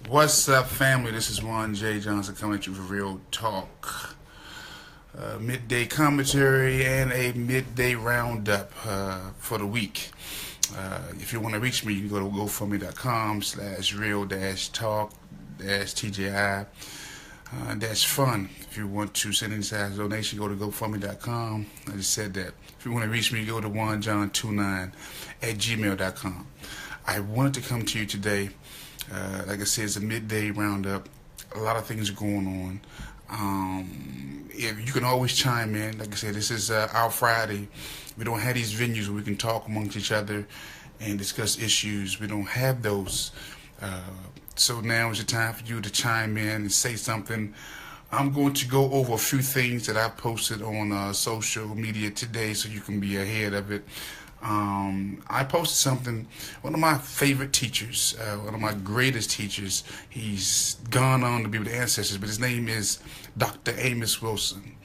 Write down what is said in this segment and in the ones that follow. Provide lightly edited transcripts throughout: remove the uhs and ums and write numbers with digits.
What's up, family? This is Ron J. Johnson coming at you for Real Talk. Midday commentary and a midday roundup for the week. If you want to reach me, you can go to gofundme.com/real-talk-tji. That's fun. If you want to send any size donation, go to gofundme.com. I just said that. If you want to reach me, go to onejohn29@gmail.com. I wanted to come to you today. Like I said, it's a midday roundup. A lot of things are going on. If you can always chime in. Like I said, this is our Friday. We don't have these venues where we can talk amongst each other and discuss issues. We don't have those. So now is the time for you to chime in and say something. I'm going to go over a few things that I posted on social media today so you can be ahead of it. I posted something, one of my favorite teachers, one of my greatest teachers. He's gone on to be with the ancestors, but his name is Dr. Amos Wilson.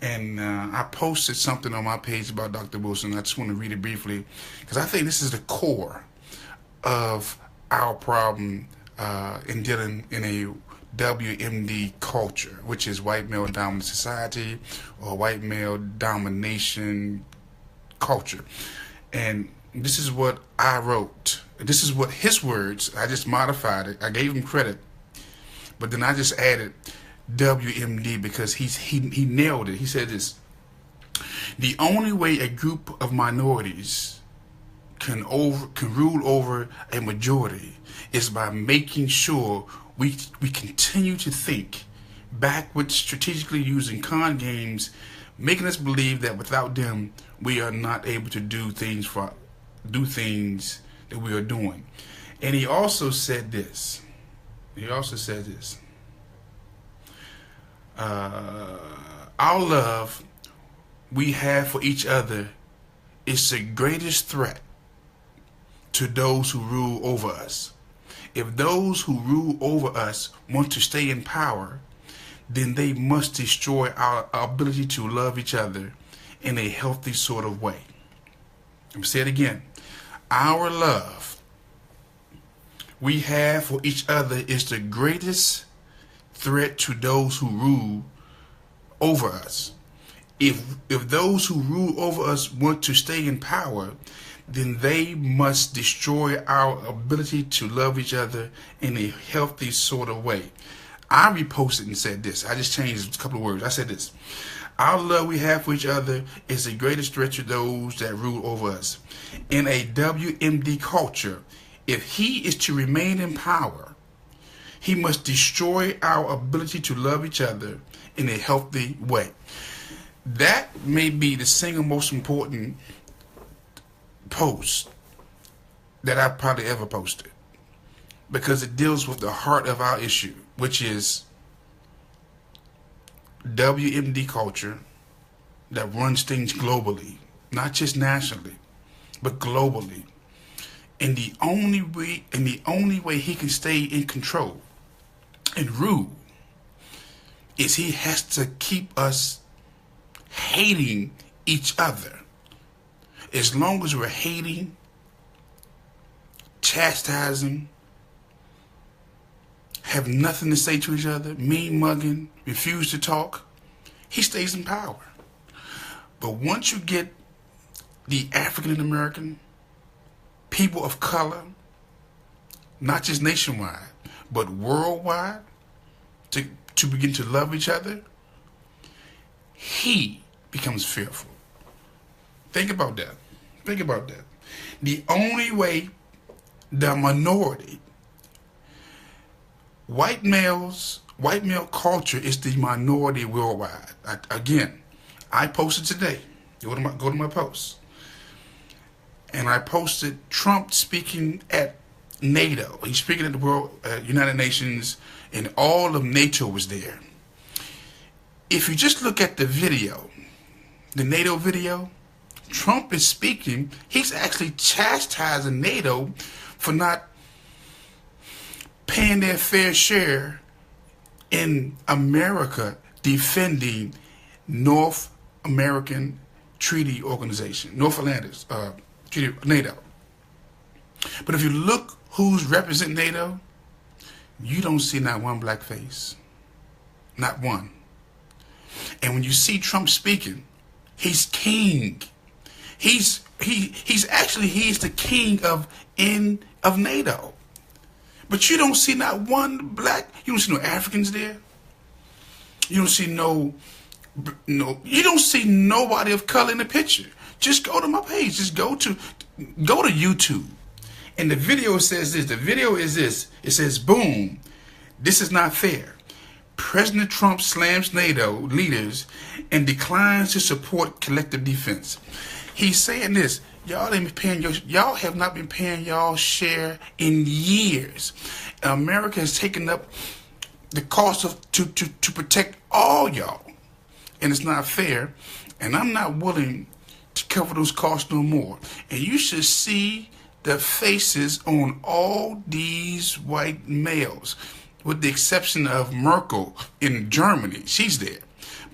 And I posted something on my page about Dr. Wilson. I just want to read it briefly because I think this is the core of our problem in dealing in a WMD culture, which is white male dominant society or white male domination culture. And this is what I wrote. This is what his words. I just modified it. I gave him credit, but then I just added WMD because he nailed it. He said this: the only way a group of minorities can rule over a majority is by making sure we continue to think backwards, strategically using con games, making us believe that without them we are not able to do things that we are doing. And he also said this. Our love we have for each other is the greatest threat to those who rule over us. If those who rule over us want to stay in power, then they must destroy our ability to love each other in a healthy sort of way. Let me say it again. Our love we have for each other is the greatest threat to those who rule over us. If those who rule over us want to stay in power, then they must destroy our ability to love each other in a healthy sort of way. I reposted and said this. I just changed a couple of words. I said this: our love we have for each other is the greatest threat to those that rule over us. In a WMD culture, if he is to remain in power, he must destroy our ability to love each other in a healthy way. That may be the single most important post that I probably ever posted, because it deals with the heart of our issue, which is WMD culture that runs things globally, not just nationally, but globally. And the only way he can stay in control and rule is he has to keep us hating each other. As long as we're hating, chastising, have nothing to say to each other, mean mugging, refuse to talk, he stays in power. But once you get the African American, people of color, not just nationwide, but worldwide, to begin to love each other, he becomes fearful. Think about that. The only way the minority, white male culture is the minority worldwide. I posted today. Go to my post. And I posted Trump speaking at NATO. He's speaking at the United Nations, and all of NATO was there. If you just look at the video, the NATO video, Trump is speaking. He's actually chastising NATO for not paying their fair share in America defending North American Treaty Organization, North Atlantis Treaty NATO. But if you look who's representing NATO, you don't see not one black face. Not one. And when you see Trump speaking, he's king. He's the king of NATO. But you don't see not one black, you don't see no Africans there. You don't see you don't see nobody of color in the picture. Just go to my page. Just go to YouTube. And the video says this. The video is this. It says, boom, this is not fair. President Trump slams NATO leaders and declines to support collective defense. He's saying this. Y'all have not been paying y'all share in years. America has taken up the cost to protect all y'all. And it's not fair. And I'm not willing to cover those costs no more. And you should see the faces on all these white males, with the exception of Merkel in Germany. She's there.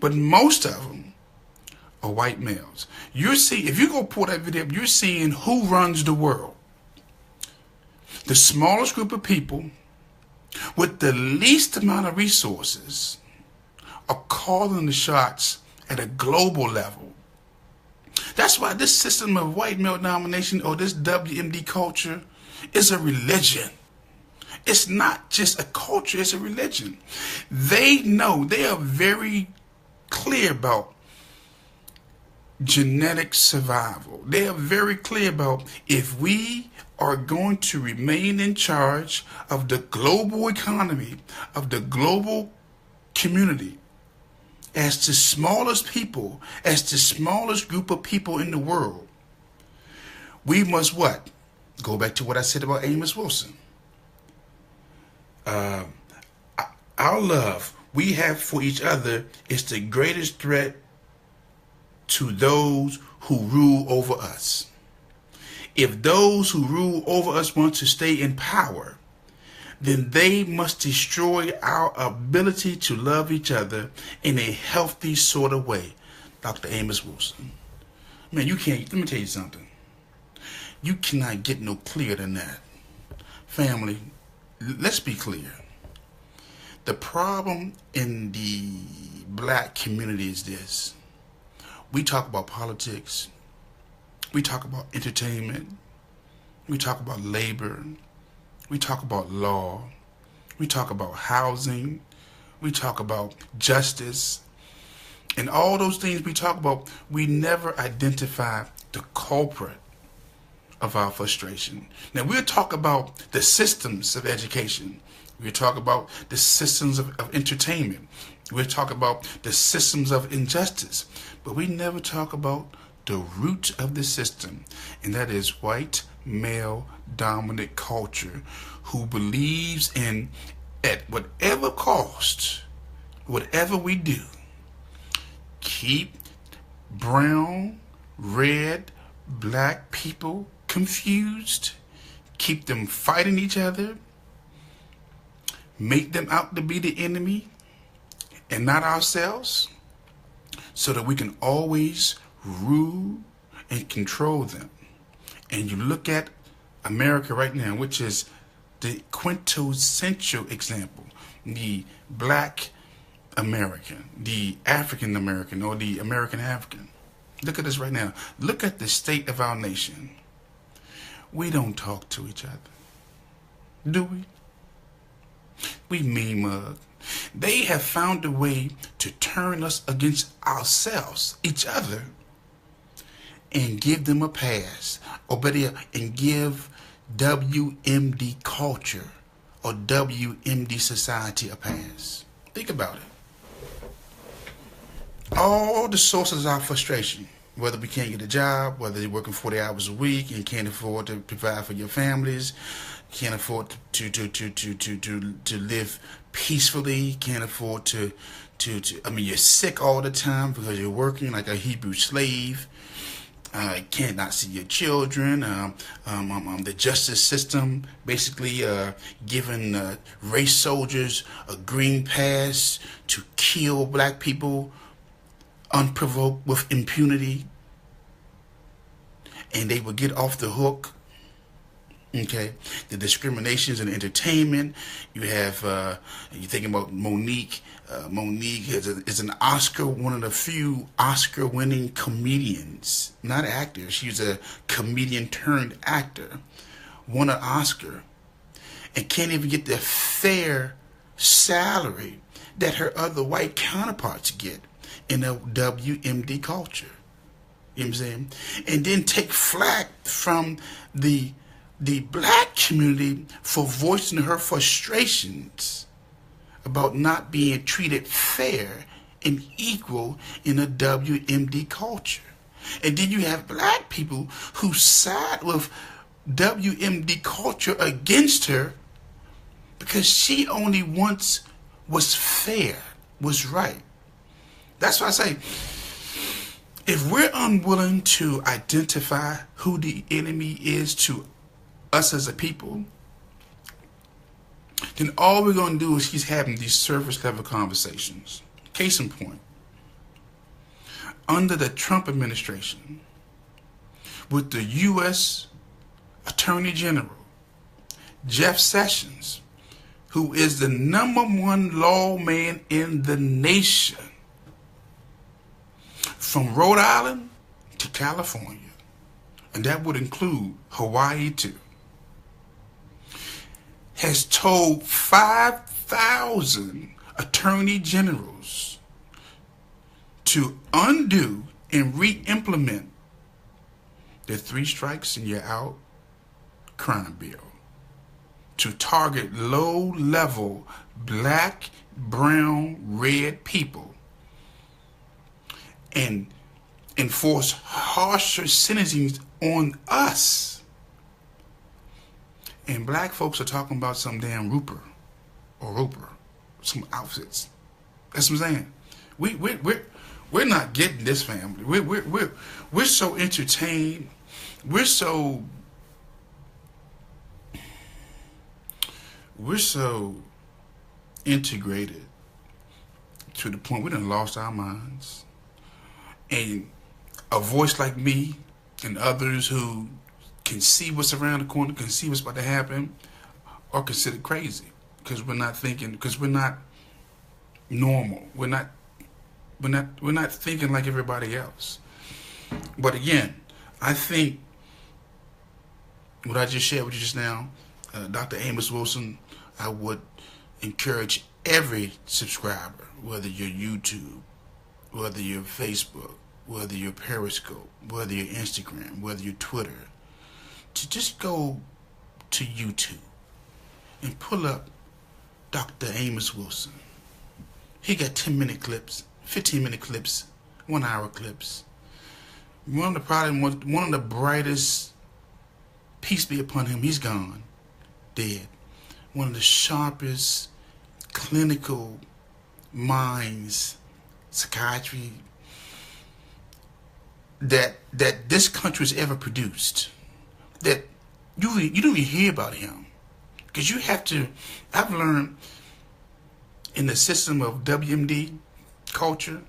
But most of them are white males. You're seeing, if you go pull that video up, you're seeing who runs the world. The smallest group of people with the least amount of resources are calling the shots at a global level. That's why this system of white male domination, or this WMD culture, is a religion. It's not just a culture, it's a religion. They know, they are very clear about genetic survival. They are very clear about, if we are going to remain in charge of the global economy, of the global community, as the smallest people, as the smallest group of people in the world, we must what? Go back to what I said about Amos Wilson. Our love we have for each other is the greatest threat to those who rule over us. If those who rule over us want to stay in power, then they must destroy our ability to love each other in a healthy sort of way. Dr. Amos Wilson. Man, you can't, let me tell you something. You cannot get no clearer than that. Family, let's be clear. The problem in the black community is this. We talk about politics. We talk about entertainment. We talk about labor. We talk about law. We talk about housing. We talk about justice. And all those things we talk about, we never identify the culprit of our frustration. Now, we'll talk about the systems of education. We'll talk about the systems of entertainment. We'll talk about the systems of injustice. But we never talk about the root of the system, and that is white male dominant culture, who believes in, at whatever cost, whatever we do, keep brown, red, black people confused, keep them fighting each other, make them out to be the enemy and not ourselves, so that we can always rule and control them. And you look at America right now, which is the quintessential example, the black American, the African American, or the American African. Look at this right now. Look at the state of our nation. We don't talk to each other, do we? We mean mug. They have found a way to turn us against ourselves, each other, and give them a pass, or better, and give WMD culture or WMD society a pass. Think about it. All the sources of our frustration, whether we can't get a job, whether you're working 40 hours a week and can't afford to provide for your families, can't afford to live peacefully, can't afford to I mean, you're sick all the time because you're working like a Hebrew slave. Cannot see your children. The justice system basically giving race soldiers a green pass to kill black people unprovoked with impunity, and they would get off the hook. Okay, the discriminations in entertainment. You have you're thinking about Monique. Monique is an Oscar, one of the few Oscar-winning comedians, not actor. She's a comedian turned actor. Won an Oscar and can't even get the fair salary that her other white counterparts get in the WMD culture. You know what I'm saying? And then take flack from the black community for voicing her frustrations about not being treated fair and equal in a WMD culture. And then you have black people who side with WMD culture against her because she only once was fair, was right. That's why I say, if we're unwilling to identify who the enemy is to us as a people, then all we're going to do is keep having these surface level conversations. Case in point, under the Trump administration, with the U.S. Attorney General, Jeff Sessions, who is the #1 lawman in the nation, from Rhode Island to California, and that would include Hawaii too, has told 5,000 attorney generals to undo and re-implement the 3 strikes and you're out crime bill to target low-level black, brown, red people and enforce harsher sentencing on us. And black folks are talking about some damn Roper, some outfits. That's what I'm saying. We're not getting this, family. We're so entertained. We're so integrated to the point we done lost our minds. And a voice like me and others who can see what's around the corner, can see what's about to happen, are considered crazy because we're not thinking, because we're not normal. We're not thinking like everybody else. But again, I think what I just shared with you just now, Dr. Amos Wilson, I would encourage every subscriber, whether you're YouTube, whether you're Facebook, whether you're Periscope, whether you're Instagram, whether you're Twitter, to just go to YouTube and pull up Dr. Amos Wilson. He got 10-minute clips, 15-minute clips, 1-hour clips. One of the brightest, peace be upon him, he's gone, dead. One of the sharpest clinical minds, psychiatry, that this country's ever produced. That you don't even hear about him. Because you have to, I've learned in the system of WMD culture,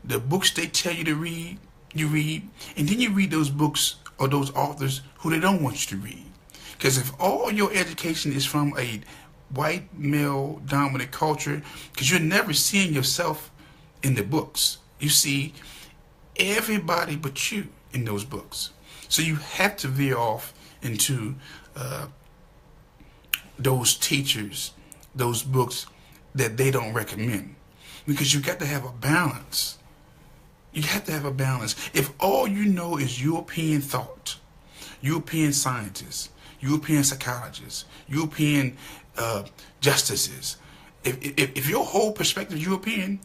the books they tell you to read, you read, and then you read those books or those authors who they don't want you to read. Because if all your education is from a white male dominant culture, because you're never seeing yourself in the books. You see everybody but you in those books. So you have to veer off into those teachers, those books that they don't recommend. Because you got to have a balance. You have to have a balance. If all you know is European thought, European scientists, European psychologists, European justices, if your whole perspective is European,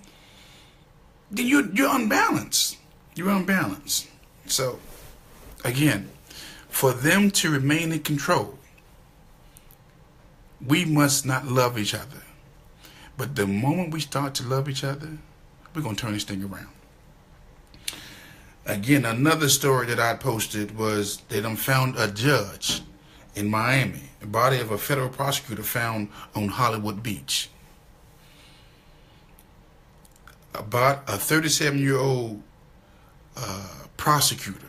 then you're unbalanced. You're unbalanced. So, again, for them to remain in control, we must not love each other. But the moment we start to love each other, we're going to turn this thing around. Again, another story that I posted was they done found a judge in Miami, the body of a federal prosecutor found on Hollywood Beach. About a 37-year-old prosecutor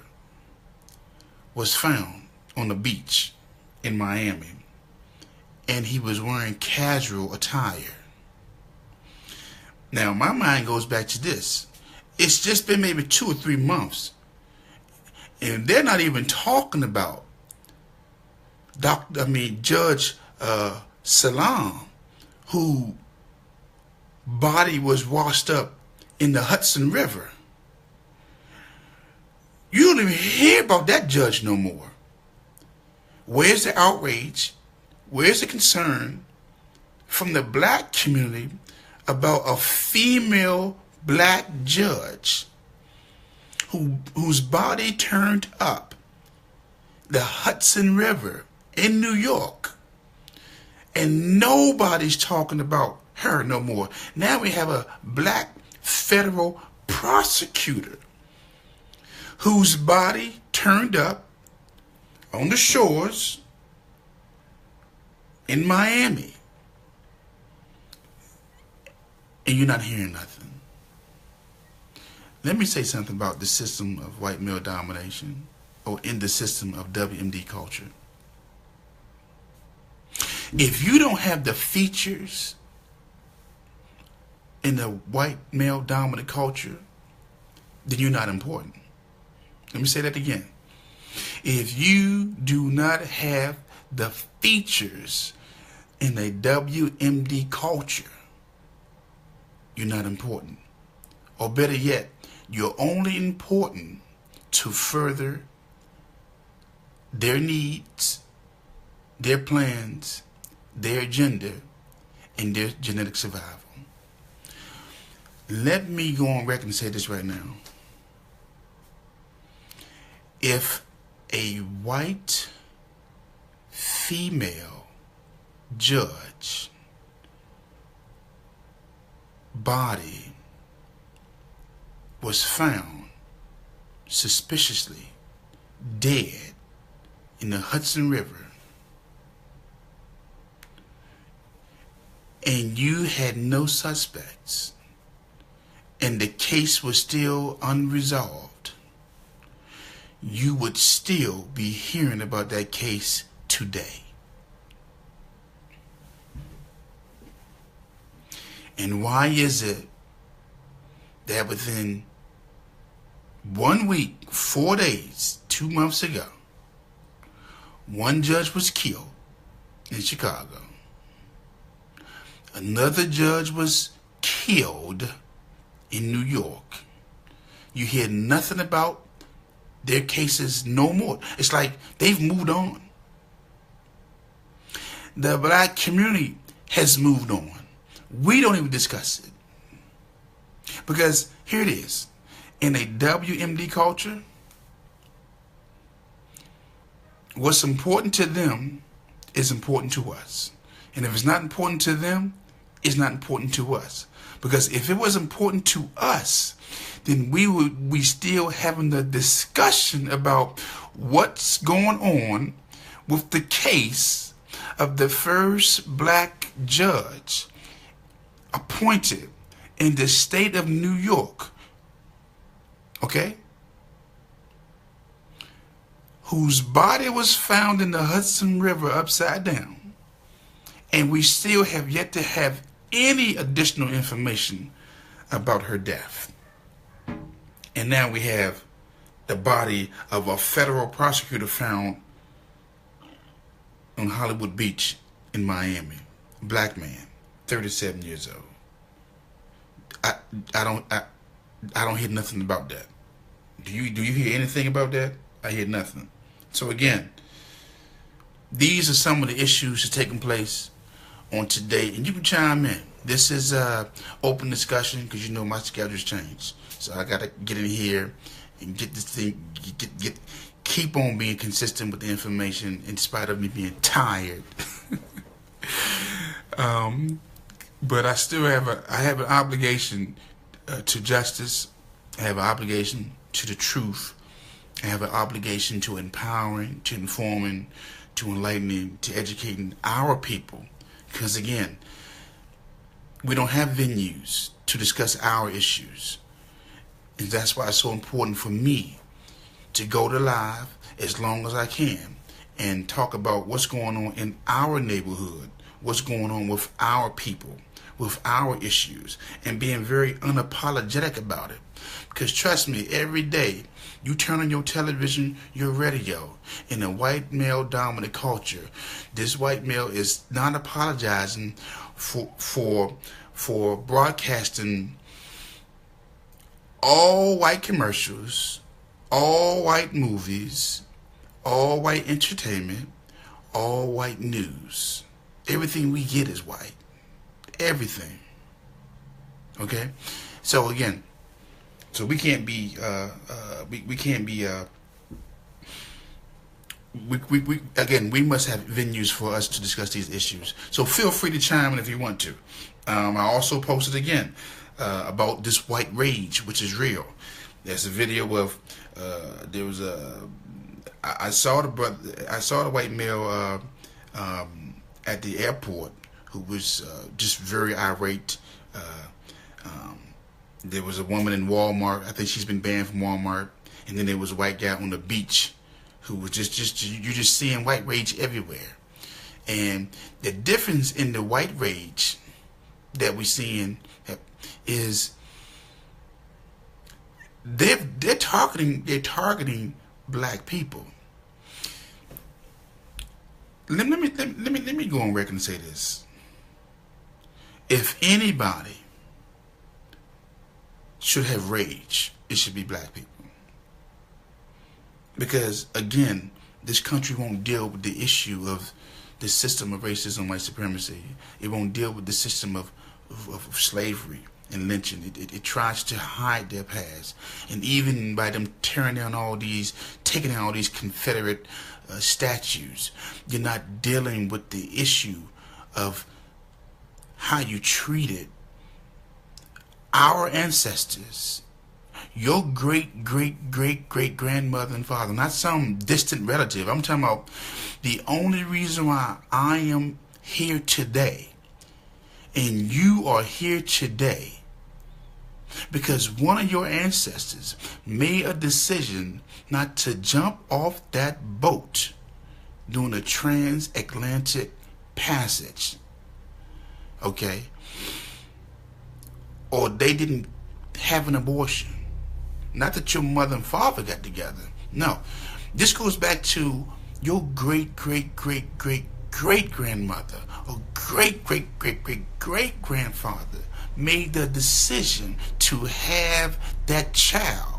was found on the beach in Miami, and he was wearing casual attire. Now, my mind goes back to this. It's just been maybe 2 or 3 months, and they're not even talking about Judge Salam, who body was washed up in the Hudson River. You don't even hear about that judge no more. Where's the outrage? Where's the concern from the black community about a female black judge whose body turned up the Hudson River in New York, and nobody's talking about her no more? Now we have a black federal prosecutor whose body turned up on the shores in Miami, and you're not hearing nothing. Let me say something about the system of white male domination, or in the system of WMD culture. If you don't have the features in the white male dominant culture, then you're not important. Let me say that again. If you do not have the features in a WMD culture, you're not important. Or better yet, you're only important to further their needs, their plans, their agenda, and their genetic survival. Let me go on record and say this right now. If a white female judge body was found suspiciously dead in the Hudson River, and you had no suspects, and the case was still unresolved, you would still be hearing about that case today. And why is it that within 1 week, 4 days, 2 months ago, one judge was killed in Chicago, another judge was killed in New York, you hear nothing about their cases no more? It's like they've moved on. The black community has moved on. We don't even discuss it. Because here it is. In a WMD culture, what's important to them is important to us. And if it's not important to them, it's not important to us. Because if it was important to us, then we still having the discussion about what's going on with the case of the first black judge appointed in the state of New York, okay, whose body was found in the Hudson River upside down, and we still have yet to have any additional information about her death. And now we have the body of a federal prosecutor found on Hollywood Beach in Miami. Black man, 37 years old. I don't hear nothing about that. Do you hear anything about that? I hear nothing. So again, these are some of the issues that are taking place on today, and you can chime in. This is open discussion because you know my schedule's changed, so I gotta get in here and get this thing, keep on being consistent with the information in spite of me being tired. But I still have an obligation to justice. I have an obligation to the truth. I have an obligation to empowering, to informing, to enlightening, to educating our people. Because again, we don't have venues to discuss our issues. And that's why it's so important for me to go to live as long as I can and talk about what's going on in our neighborhood, what's going on with our people, with our issues, and being very unapologetic about it. Because trust me, every day you turn on your television, your radio, in a white male dominant culture, this white male is not apologizing for broadcasting all white commercials, all white movies, all white entertainment, all white news. Everything we get is white. Everything. Okay? So again, we can't be we must have venues for us to discuss these issues. So feel free to chime in if you want to. I also posted again about this white rage, which is real. There's a video of there was I saw the white male at the airport who was just very irate. There was a woman in Walmart. I think she's been banned from Walmart. And then there was a white guy on the beach who was you're just seeing white rage everywhere. And the difference in the white rage that we're seeing is they're targeting black people. Let me go on record and say this. If anybody should have rage, it should be black people. Because again, this country won't deal with the issue of the system of racism, white supremacy. It won't deal with the system of slavery and lynching. It tries to hide their past. And even by them taking down all these Confederate statues, you're not dealing with the issue of how you treated our ancestors, your great grandmother and father, not some distant relative. I'm talking about the only reason why I am here today and you are here today because one of your ancestors made a decision not to jump off that boat during a transatlantic passage. Okay? Or they didn't have an abortion. Not that your mother and father got together. No. This goes back to your great-great-great-great-great-grandmother or great-great-great-great-great-grandfather made the decision to have that child.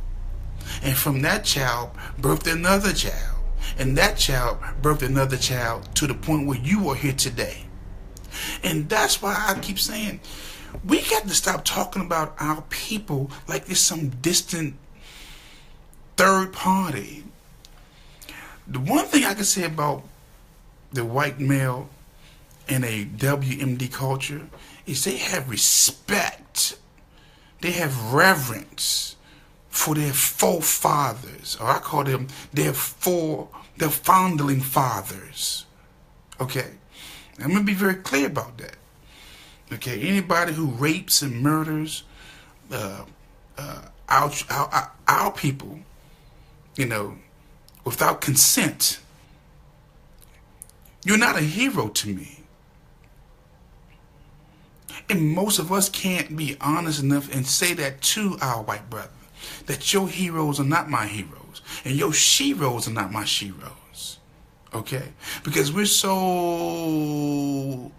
And from that child, birthed another child. And that child birthed another child to the point where you are here today. And that's why I keep saying, we got to stop talking about our people like it's some distant third party. The one thing I can say about the white male in a WMD culture is they have respect. They have reverence for their forefathers, or I call them their founding fathers. Okay? I'm going to be very clear about that. Okay, anybody who rapes and murders our people, without consent, you're not a hero to me. And most of us can't be honest enough and say that to our white brother, that your heroes are not my heroes, and your sheroes are not my sheroes. Okay? Because we're so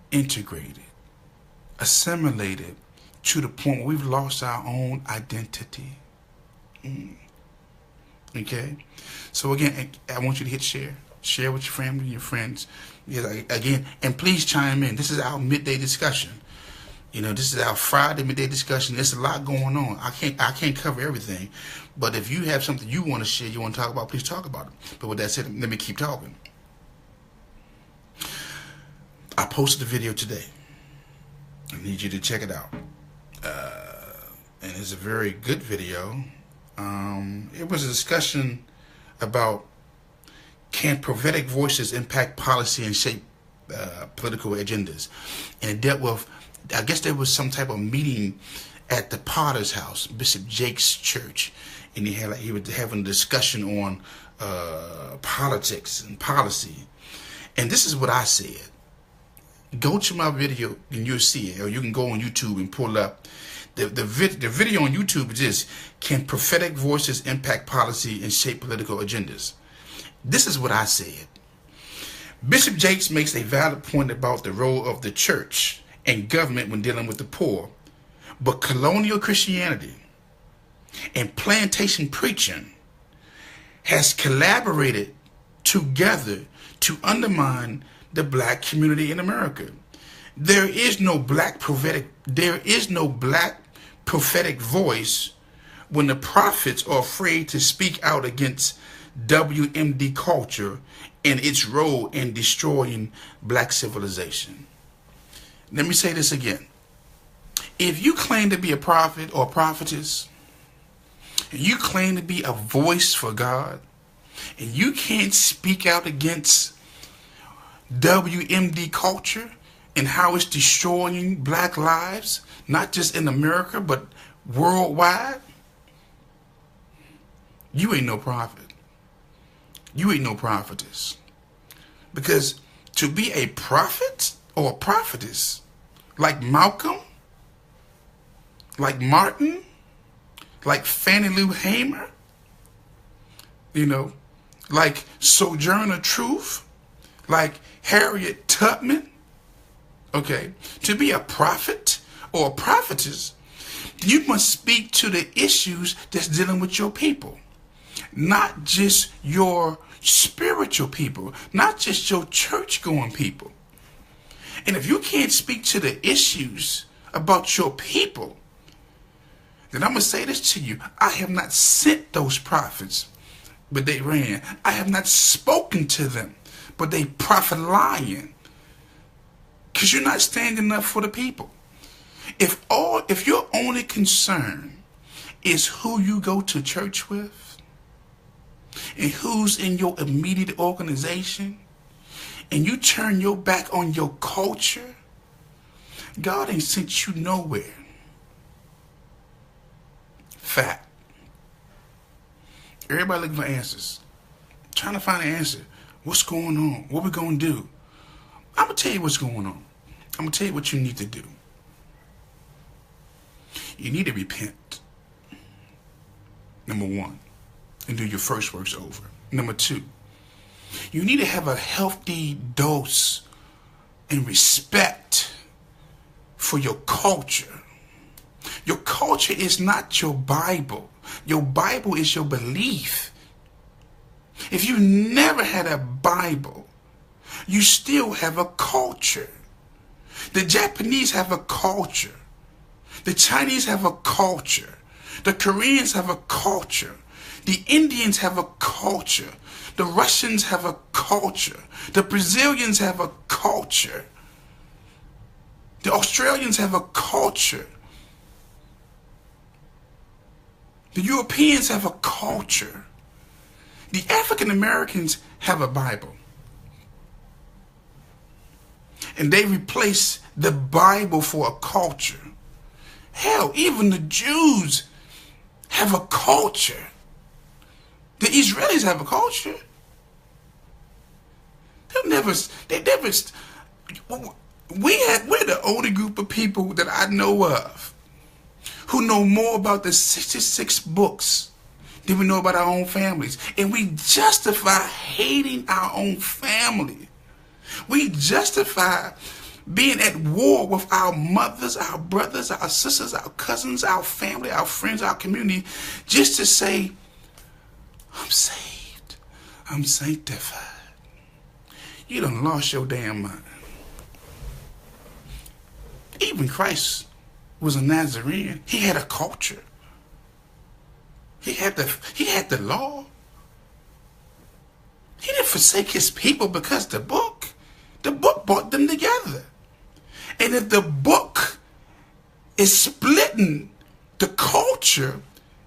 integrated, assimilated to the point where we've lost our own identity. Okay? So again, I want you to hit share. Share with your family and your friends. Again, and please chime in. This is our midday discussion. This is our Friday midday discussion. There's a lot going on. I can't cover everything. But if you have something you want to share, you want to talk about, please talk about it. But with that said, let me keep talking. I posted a video today. I need you to check it out. And it's a very good video. It was a discussion about, can prophetic voices impact policy and shape political agendas? And it dealt with, I guess there was some type of meeting at the Potter's house, Bishop Jake's church, and he was having a discussion on politics and policy. And this is what I said. Go to my video and you'll see it. Or you can go on YouTube and pull up. The video on YouTube is this: can prophetic voices impact policy and shape political agendas? This is what I said. Bishop Jakes makes a valid point about the role of the church and government when dealing with the poor. But colonial Christianity and plantation preaching has collaborated together to undermine the black community in America. There is no black prophetic voice when the prophets are afraid to speak out against WMD culture and its role in destroying black civilization. Let me say this again. If you claim to be a prophet or prophetess, and you claim to be a voice for God, and you can't speak out against WMD culture and how it's destroying black lives, not just in America, but worldwide, you ain't no prophet. You ain't no prophetess. Because to be a prophet or a prophetess, like Malcolm, like Martin, like Fannie Lou Hamer, like Sojourner Truth, like Harriet Tubman, okay, to be a prophet or a prophetess, you must speak to the issues that's dealing with your people, not just your spiritual people, not just your church-going people. And if you can't speak to the issues about your people, then I'm going to say this to you. I have not sent those prophets, but they ran. I have not spoken to them, but they prophet lying. Because you're not standing up for the people. If your only concern is who you go to church with and who's in your immediate organization, and you turn your back on your culture, God ain't sent you nowhere. Fact. Everybody looking for answers. Trying to find an answer. What's going on? What we going to do? I'm going to tell you what's going on. I'm going to tell you what you need to do. You need to repent. Number one. And do your first works over. Number two. You need to have a healthy dose and respect for your culture. Your culture is not your Bible. Your Bible is your belief. If you never had a Bible, you still have a culture. The Japanese have a culture. The Chinese have a culture. The Koreans have a culture. The Indians have a culture. The Russians have a culture. The Brazilians have a culture. The Australians have a culture. The Europeans have a culture. The African Americans have a Bible. And they replace the Bible for a culture. Hell, even the Jews have a culture. The Israelis have a culture. We're the only group of people that I know of who know more about the 66 books than we know about our own families. And we justify hating our own family. We justify being at war with our mothers, our brothers, our sisters, our cousins, our family, our friends, our community, just to say, I'm saved. I'm sanctified. You done lost your damn mind. Even Christ was a Nazarene. He had a culture. He had the law. He didn't forsake his people because the book brought them together. And if the book is splitting the culture,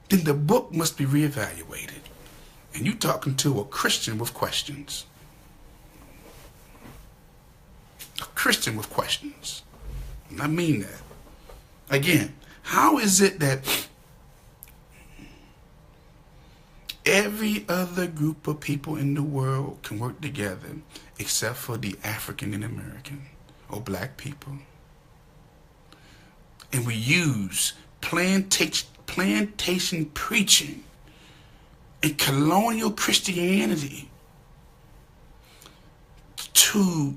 then the book must be reevaluated. And you talking to a Christian with questions. A Christian with questions. And I mean that. Again, how is it that Every other group of people in the world can work together except for the African and American or black people. And we use plantation preaching and colonial Christianity to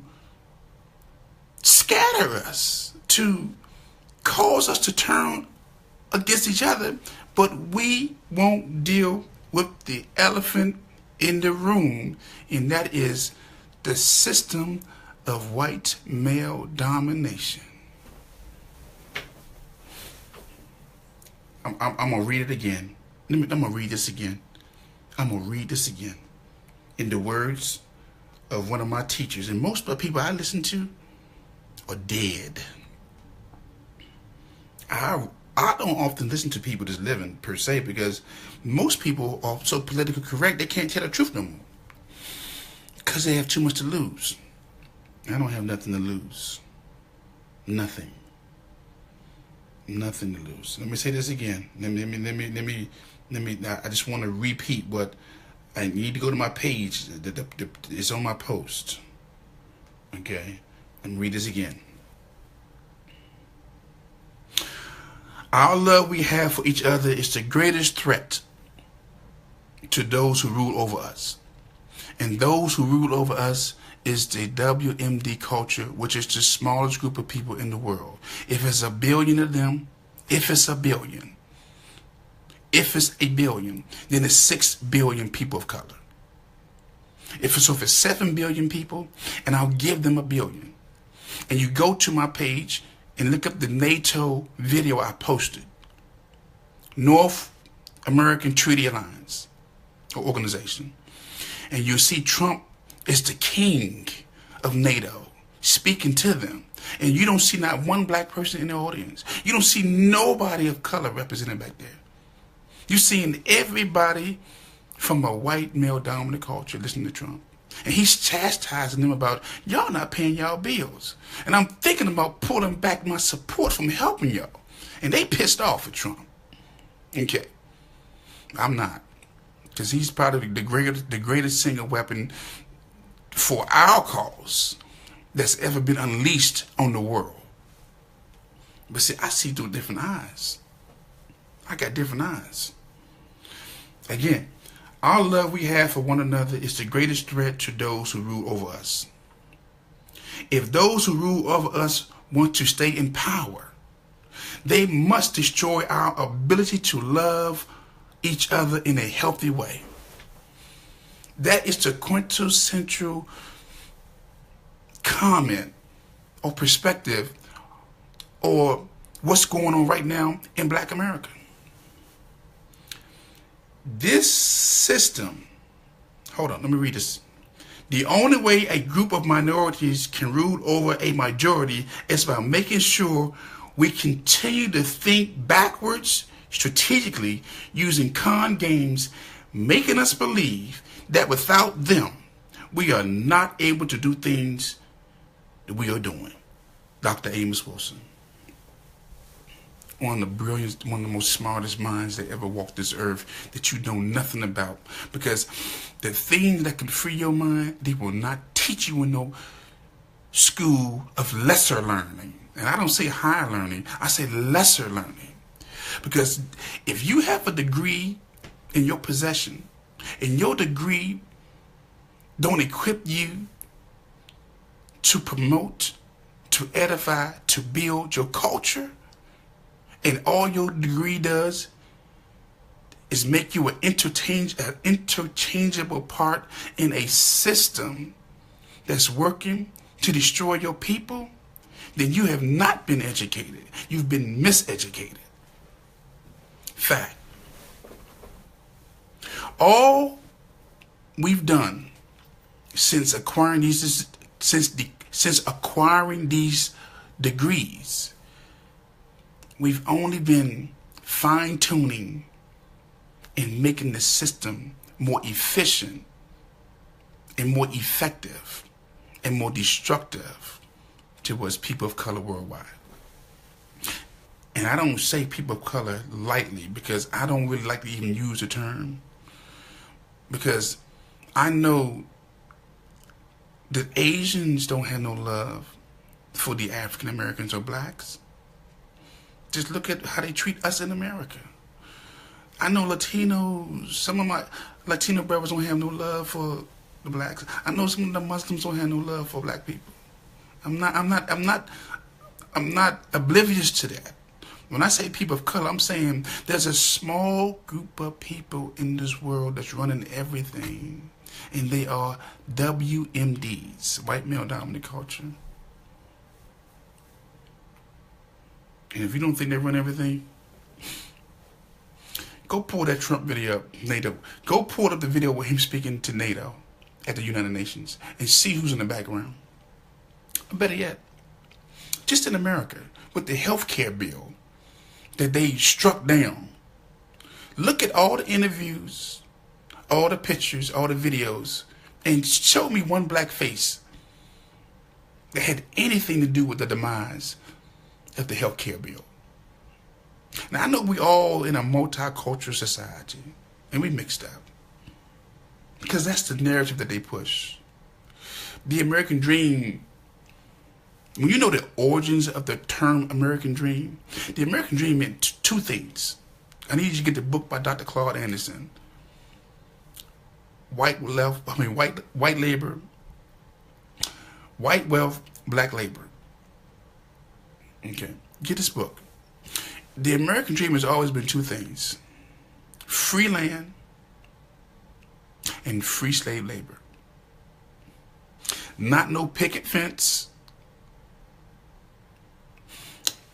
scatter us, to cause us to turn against each other, but we won't deal with the elephant in the room, and that is the system of white male domination. I'm going to read it again. I'm going to read this again. I'm going to read this again in the words of one of my teachers. And most of the people I listen to are dead. I don't often listen to people that's living, per se, because most people are so politically correct, they can't tell the truth no more. Because they have too much to lose. I don't have nothing to lose. Nothing. Nothing to lose. Let me say this again. Let me. I just want to repeat what I need to go to my page. It's on my post. Okay. Let me read this again. Our love we have for each other is the greatest threat to those who rule over us. And those who rule over us is the WMD culture, which is the smallest group of people in the world. If it's a billion of them, then it's 6 billion people of color. If it's 7 billion people, and I'll give them a billion. And you go to my page and look up the NATO video I posted. North American Treaty Alliance or organization. And you see Trump is the king of NATO speaking to them. And you don't see not one black person in the audience. You don't see nobody of color represented back there. You're seeing everybody from a white male dominant culture listening to Trump. And he's chastising them about, y'all not paying y'all bills. And I'm thinking about pulling back my support from helping y'all. And they pissed off at Trump. Okay. I'm not. Because he's probably the greatest single weapon for our cause that's ever been unleashed on the world. But see, I see through different eyes. I got different eyes. Again, our love we have for one another is the greatest threat to those who rule over us. If those who rule over us want to stay in power, they must destroy our ability to love each other in a healthy way. That is the quintessential comment or perspective or what's going on right now in Black America. This system, hold on, let me read this. The only way a group of minorities can rule over a majority is by making sure we continue to think backwards strategically, using con games, making us believe that without them, we are not able to do things that we are doing. Dr. Amos Wilson. One of the most smartest minds that ever walked this earth that you know nothing about. Because the things that can free your mind, they will not teach you in no school of lesser learning. And I don't say higher learning, I say lesser learning. Because if you have a degree in your possession, and your degree don't equip you to promote, to edify, to build your culture, and all your degree does is make you an interchangeable part in a system that's working to destroy your people, then you have not been educated. You've been miseducated. Fact. All we've done since acquiring these degrees, we've only been fine-tuning and making the system more efficient and more effective and more destructive towards people of color worldwide. And I don't say people of color lightly because I don't really like to even use the term. because I know that Asians don't have no love for the African Americans or blacks. Just look at how they treat us in America. I know Latinos, some of my Latino brothers don't have no love for the blacks. I know some of the Muslims don't have no love for black people. I'm not oblivious to that. When I say people of color, I'm saying there's a small group of people in this world that's running everything, and they are WMDs, white male dominant culture. And if you don't think they run everything, go pull that Trump video up, NATO. Go pull up the video with him speaking to NATO at the United Nations and see who's in the background. Better yet, just in America, with the health care bill that they struck down, look at all the interviews, all the pictures, all the videos, and show me one black face that had anything to do with the demise of the health care bill. Now, I know we all in a multicultural society, and we mixed up, because that's the narrative that they push. The American dream, when you know the origins of the term American dream, the American dream meant two things. I need you to get the book by Dr. Claude Anderson. White labor, white wealth, black labor. Okay, get this book. The American dream has always been two things: free land and free slave labor. Not no picket fence,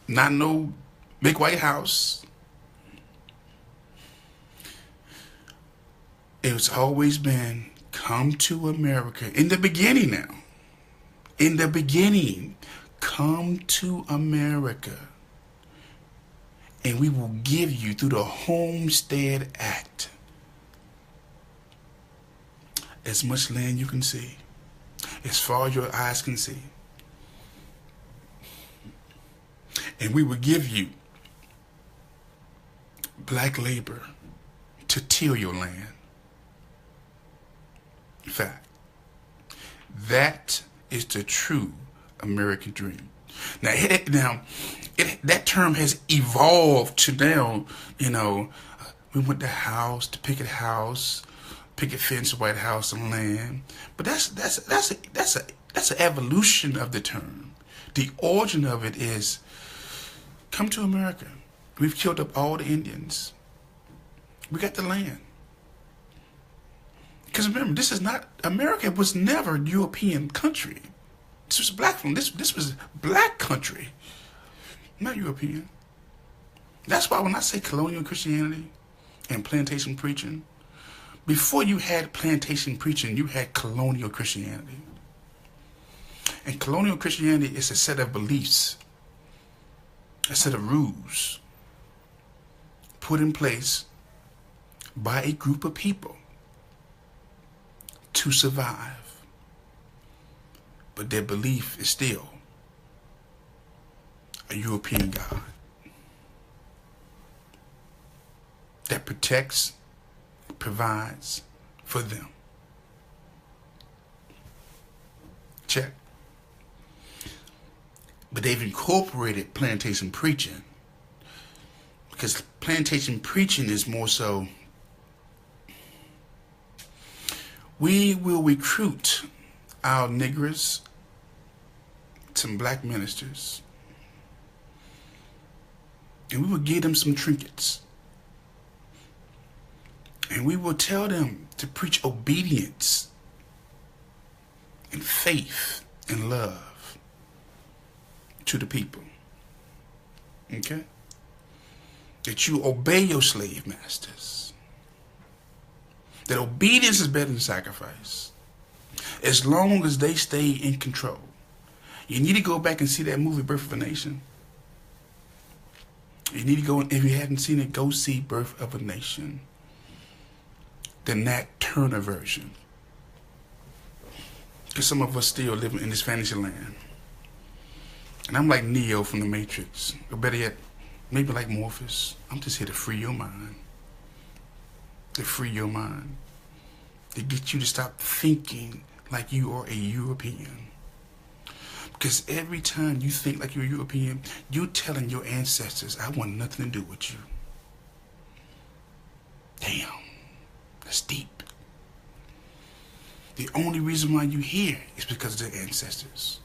not no big white house. It's always been, come to America. In the beginning now. In the beginning, come to America, and we will give you, through the Homestead Act, as much land you can see, as far as your eyes can see. And we will give you black labor to till your land. In fact, that is the true American dream. Now, that term has evolved to now, we want the house, the picket house, picket fence, White House, and land. But that's an evolution of the term. The origin of it is, come to America. We've killed up all the Indians. We got the land. Because remember, this is not, America was never a European country. This was black from this was black country, not European. That's why when I say colonial Christianity and plantation preaching, before you had plantation preaching, you had colonial Christianity. And colonial Christianity is a set of beliefs, a set of rules put in place by a group of people to survive. But their belief is still a European God that protects, provides for them. Check. But they've incorporated plantation preaching, because plantation preaching is more so, we will recruit our niggers, some black ministers, and we will give them some trinkets. And we will tell them to preach obedience and faith and love to the people. Okay? That you obey your slave masters. That obedience is better than sacrifice, as long as they stay in control. You need to go back and see that movie, Birth of a Nation. You need to go, if you haven't seen it, go see Birth of a Nation, the Nat Turner version. Because some of us still living in this fantasy land. And I'm like Neo from the Matrix, or better yet, maybe like Morpheus. I'm just here to free your mind. To free your mind. to get you to stop thinking like you are a European. Because every time you think like you're a European, you're telling your ancestors, I want nothing to do with you. Damn, that's deep. The only reason why you're here is because of their ancestors.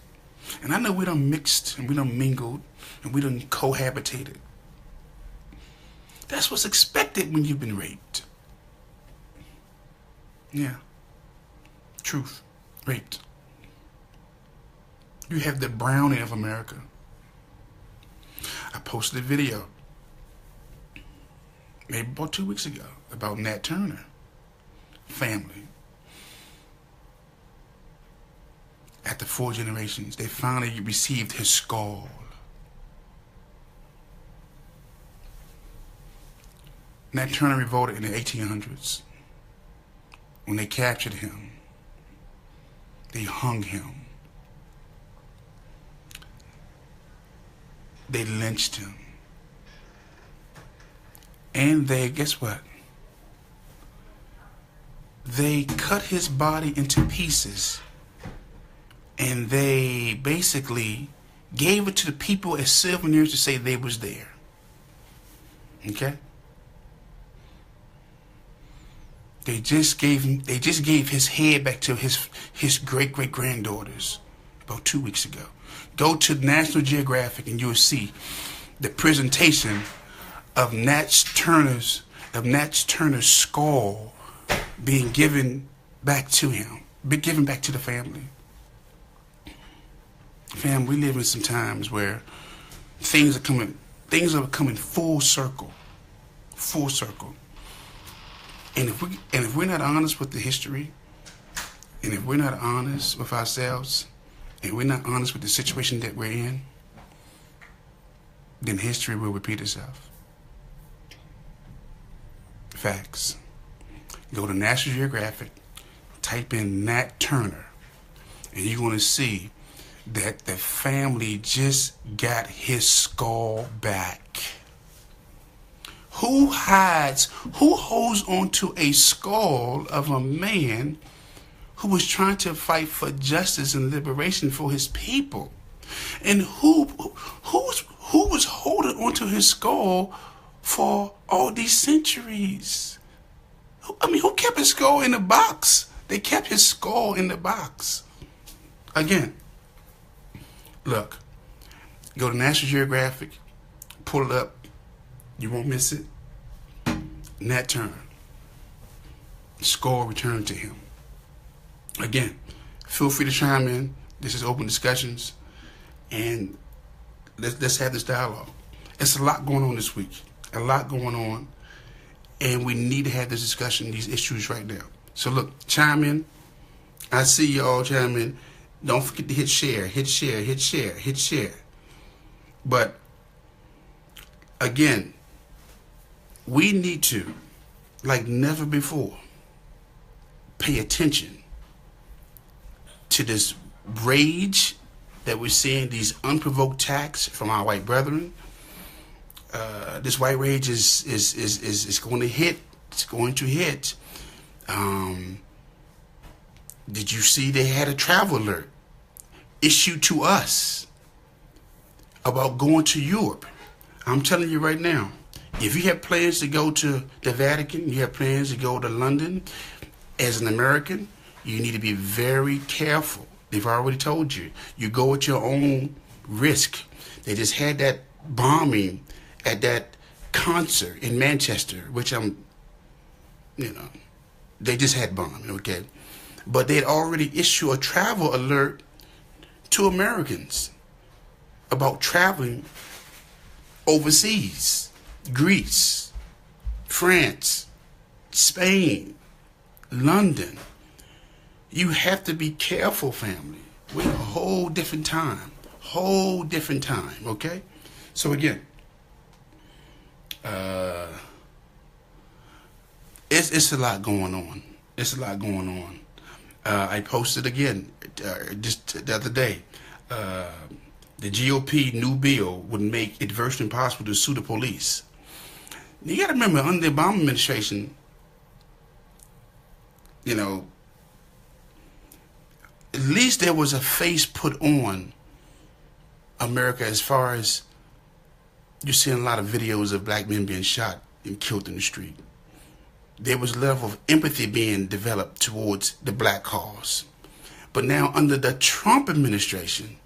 And I know we done mixed and we done mingled and we done cohabitated. That's what's expected when you've been raped. Yeah. Truth. Raped. You have the brownie of America. I posted a video maybe about 2 weeks ago about Nat Turner family. After 4 generations, they finally received his skull. Nat Turner revolted in the 1800s. When they captured him, they hung him. They lynched him. And they, guess what? They cut his body into pieces. And they basically gave it to the people as souvenirs to say they was there. Okay? They just gave his head back to his great-great-granddaughters about 2 weeks ago. Go to National Geographic and you'll see the presentation of Nat Turner's skull being given back to him, given back to the family. Fam, we live in some times where things are coming full circle. Full circle. And if we're not honest with the history, and if we're not honest with ourselves, and we're not honest with the situation that we're in, then history will repeat itself. Facts. Go to National Geographic, type in Nat Turner, and you're going to see that the family just got his skull back. Who holds onto a skull of a man who was trying to fight for justice and liberation for his people? And who was holding onto his skull for all these centuries? Who kept his skull in the box? They kept his skull in the box. Again, look, go to National Geographic, pull it up. You won't miss it. Nat Turner. Skull returned to him. Again, feel free to chime in. This is open discussions. And let's have this dialogue. It's a lot going on this week. A lot going on. And we need to have this discussion, these issues right now. So look, chime in. I see y'all chime in. Don't forget to hit share, hit share, hit share, hit share. But again, we need to, like never before, pay attention to this rage that we're seeing, these unprovoked attacks from our white brethren. This white rage is going to hit. It's going to hit. Did you see they had a travel alert issued to us about going to Europe? I'm telling you right now, if you have plans to go to the Vatican, you have plans to go to London, as an American, you need to be very careful. They've already told you. You go at your own risk. They just had that bombing at that concert in Manchester, which they just had bombing, okay? But they'd already issued a travel alert to Americans about traveling overseas. Greece, France, Spain, London. You have to be careful, family. We're in a whole different time. Okay? So again, it's a lot going on. I posted again just the other day. The GOP new bill would make it virtually impossible to sue the police. You got to remember, under the Obama administration, you know, at least there was a face put on America as far as you're seeing a lot of videos of black men being shot and killed in the street. There was a level of empathy being developed towards the black cause. But now under the Trump administration,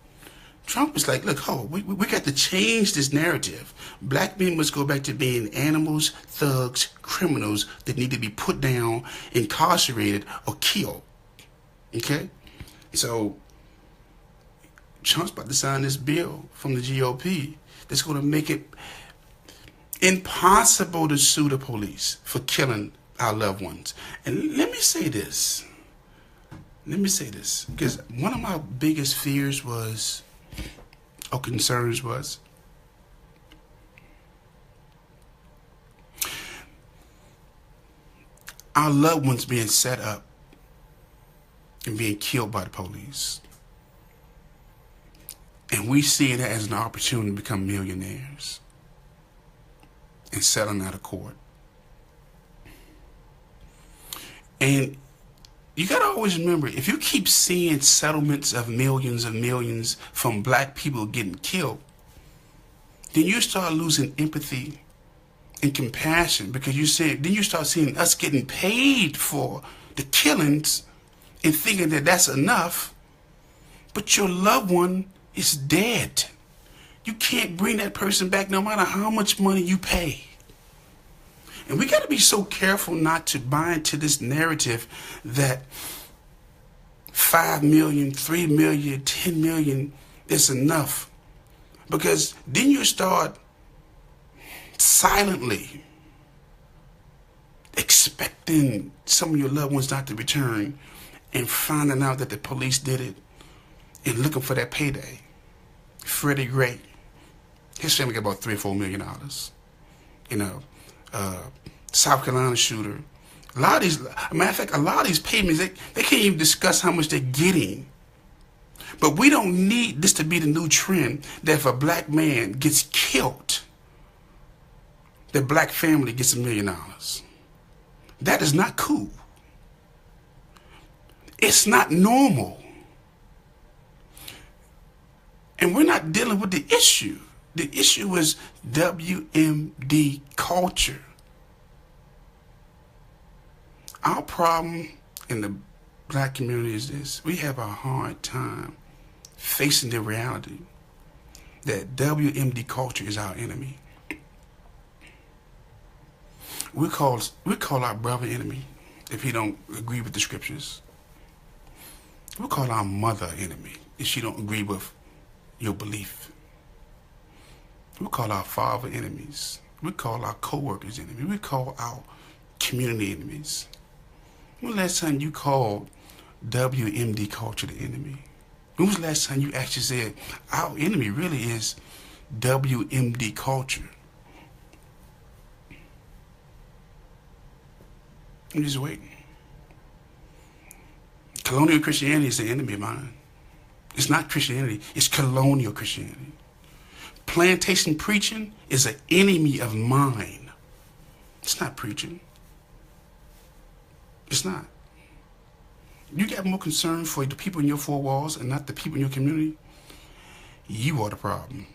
Trump is like, look, we got to change this narrative. Black men must go back to being animals, thugs, criminals that need to be put down, incarcerated, or killed. Okay? So Trump's about to sign this bill from the GOP that's going to make it impossible to sue the police for killing our loved ones. And let me say this, because one of my biggest fears was, or concerns was, our loved ones being set up and being killed by the police. And we see it as an opportunity to become millionaires and settling out of court. And you got to always remember, if you keep seeing settlements of millions from black people getting killed, then you start losing empathy and compassion, because then you start seeing us getting paid for the killings and thinking that that's enough, but your loved one is dead. You can't bring that person back no matter how much money you pay. And we got to be so careful not to buy into this narrative that 5 million, 3 million, 10 million is enough. Because then you start silently expecting some of your loved ones not to return and finding out that the police did it and looking for that payday. Freddie Gray, his family got about $3 or $4 million. You know, South Carolina shooter. A lot of these, matter of fact, a lot of these payments, they can't even discuss how much they're getting. But we don't need this to be the new trend that if a black man gets killed, the black family gets $1 million. That is not cool. It's not normal. And we're not dealing with the issue. The issue is WMD culture. Our problem in the black community is this. We have a hard time facing the reality that WMD culture is our enemy. We call our brother enemy if he don't agree with the scriptures. We call our mother enemy if she don't agree with your belief. We call our father enemies. We call our co-workers enemies. We call our community enemies. When was the last time you called WMD culture the enemy? When was the last time you actually said, our enemy really is WMD culture? I'm just waiting. Colonial Christianity is the enemy of mine. It's not Christianity, it's colonial Christianity. Plantation preaching is an enemy of mine. It's not preaching. It's not. You got more concern for the people in your four walls and not the people in your community, you are the problem.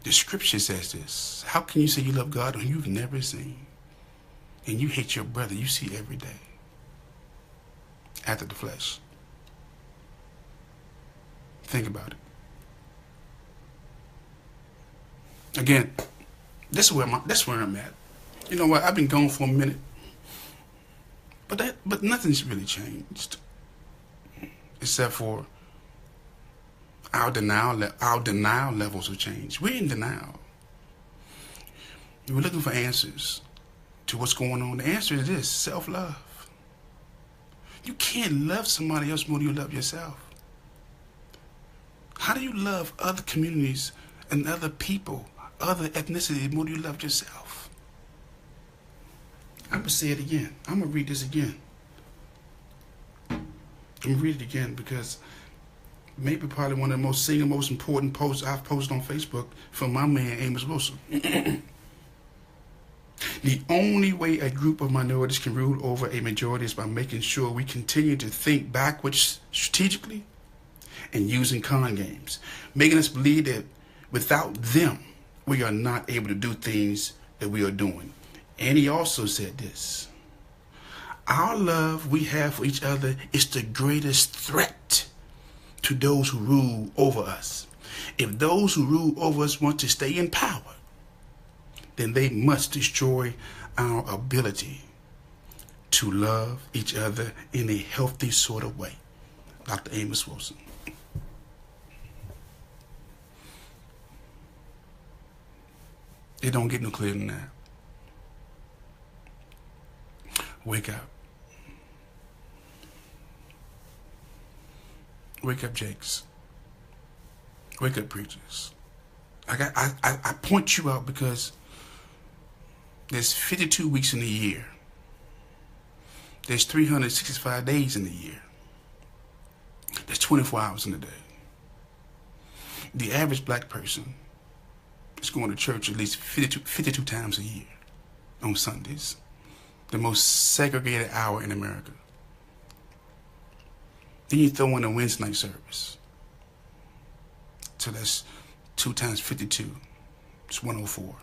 The scripture says this. How can you say you love God when you've never seen? And you hate your brother you see every day after the flesh. Think about it. Again, that's where I'm at. You know what? I've been gone for a minute, but nothing's really changed, except for our denial levels have changed. We're in denial. We're looking for answers to what's going on. The answer is this: self-love. You can't love somebody else more than you love yourself. How do you love other communities and other people, other ethnicities more than you love yourself? I'm going to say it again. I'm going to read this again. I'm going to read it again because maybe probably one of the most important posts I've posted on Facebook from my man Amos Wilson. The only way a group of minorities can rule over a majority is by making sure we continue to think backwards strategically and using con games, making us believe that without them, we are not able to do things that we are doing. And he also said this: our love we have for each other is the greatest threat to those who rule over us. If those who rule over us want to stay in power, then they must destroy our ability to love each other in a healthy sort of way. Dr. Amos Wilson. It don't get no clearer than that. Wake up. Wake up, Jakes. Wake up, preachers. I point you out because there's 52 weeks in a year. There's 365 days in a year. There's 24 hours in a day. The average black person is going to church at least 52 times a year on Sundays. The most segregated hour in America. Then you throw in a Wednesday night service. So that's 2 times 52. It's 104.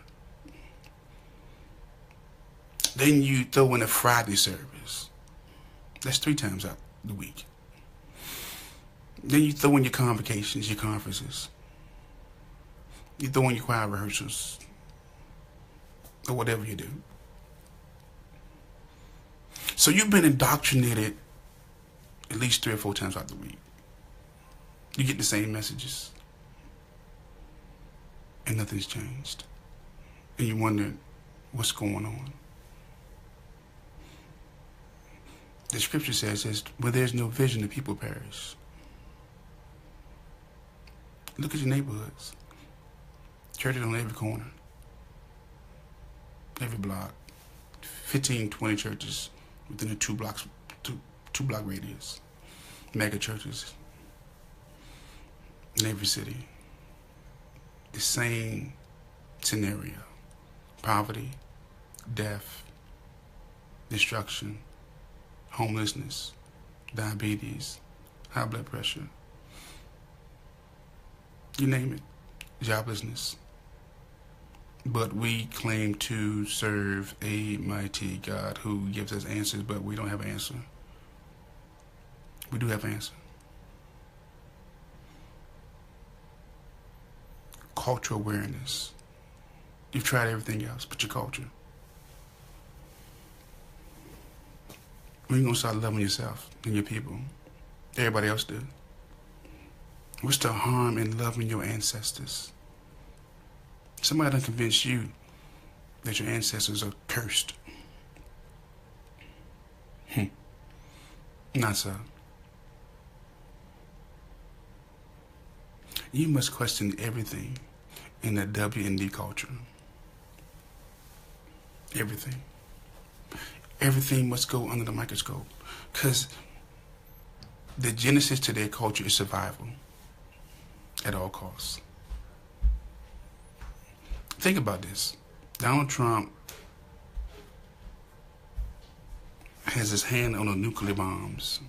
Then you throw in a Friday service. That's 3 times out the week. Then you throw in your convocations, your conferences. You throw in your choir rehearsals. Or whatever you do. So you've been indoctrinated at least 3 or 4 times out the week. You get the same messages. And nothing's changed. And you wonder what's going on. The scripture says, where there's no vision, the people perish. Look at your neighborhoods. Churches on every corner. Every block. 15, 20 churches within a 2 block radius. Mega churches in every city. The same scenario. Poverty, death, destruction, homelessness, diabetes, high blood pressure. You name it. Joblessness. But we claim to serve a mighty God who gives us answers, but we don't have an answer. We do have an answer. Cultural awareness. You've tried everything else but your culture. When are you going to start loving yourself and your people? Everybody else did. What's the harm in loving your ancestors? Somebody done convince you that your ancestors are cursed. Not so. You must question everything in the WMD culture. Everything. Everything must go under the microscope. Because the genesis to their culture is survival at all costs. Think about this. Donald Trump has his hand on the nuclear bombs.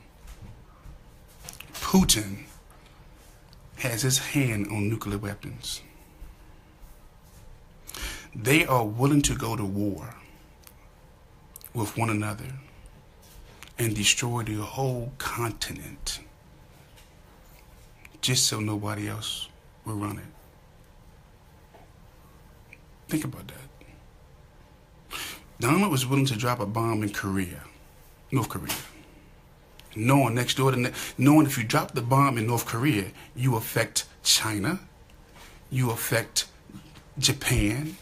Putin has his hand on nuclear weapons. They are willing to go to war with one another and destroy the whole continent just so nobody else will run it. Think about that. Donald was willing to drop a bomb in Korea, North Korea, knowing next door to knowing if you drop the bomb in North Korea, you affect China, you affect Japan,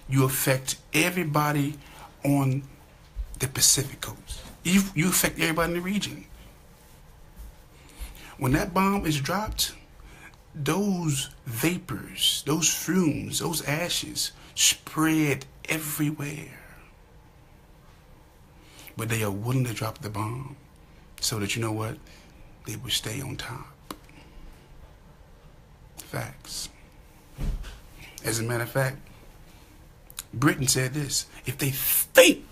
you affect everybody on the Pacific coast. You affect everybody in the region. When that bomb is dropped, those vapors, those fumes, those ashes spread everywhere. But they are willing to drop the bomb so that, you know what, they will stay on top. Facts. As a matter of fact, Britain said this: if they think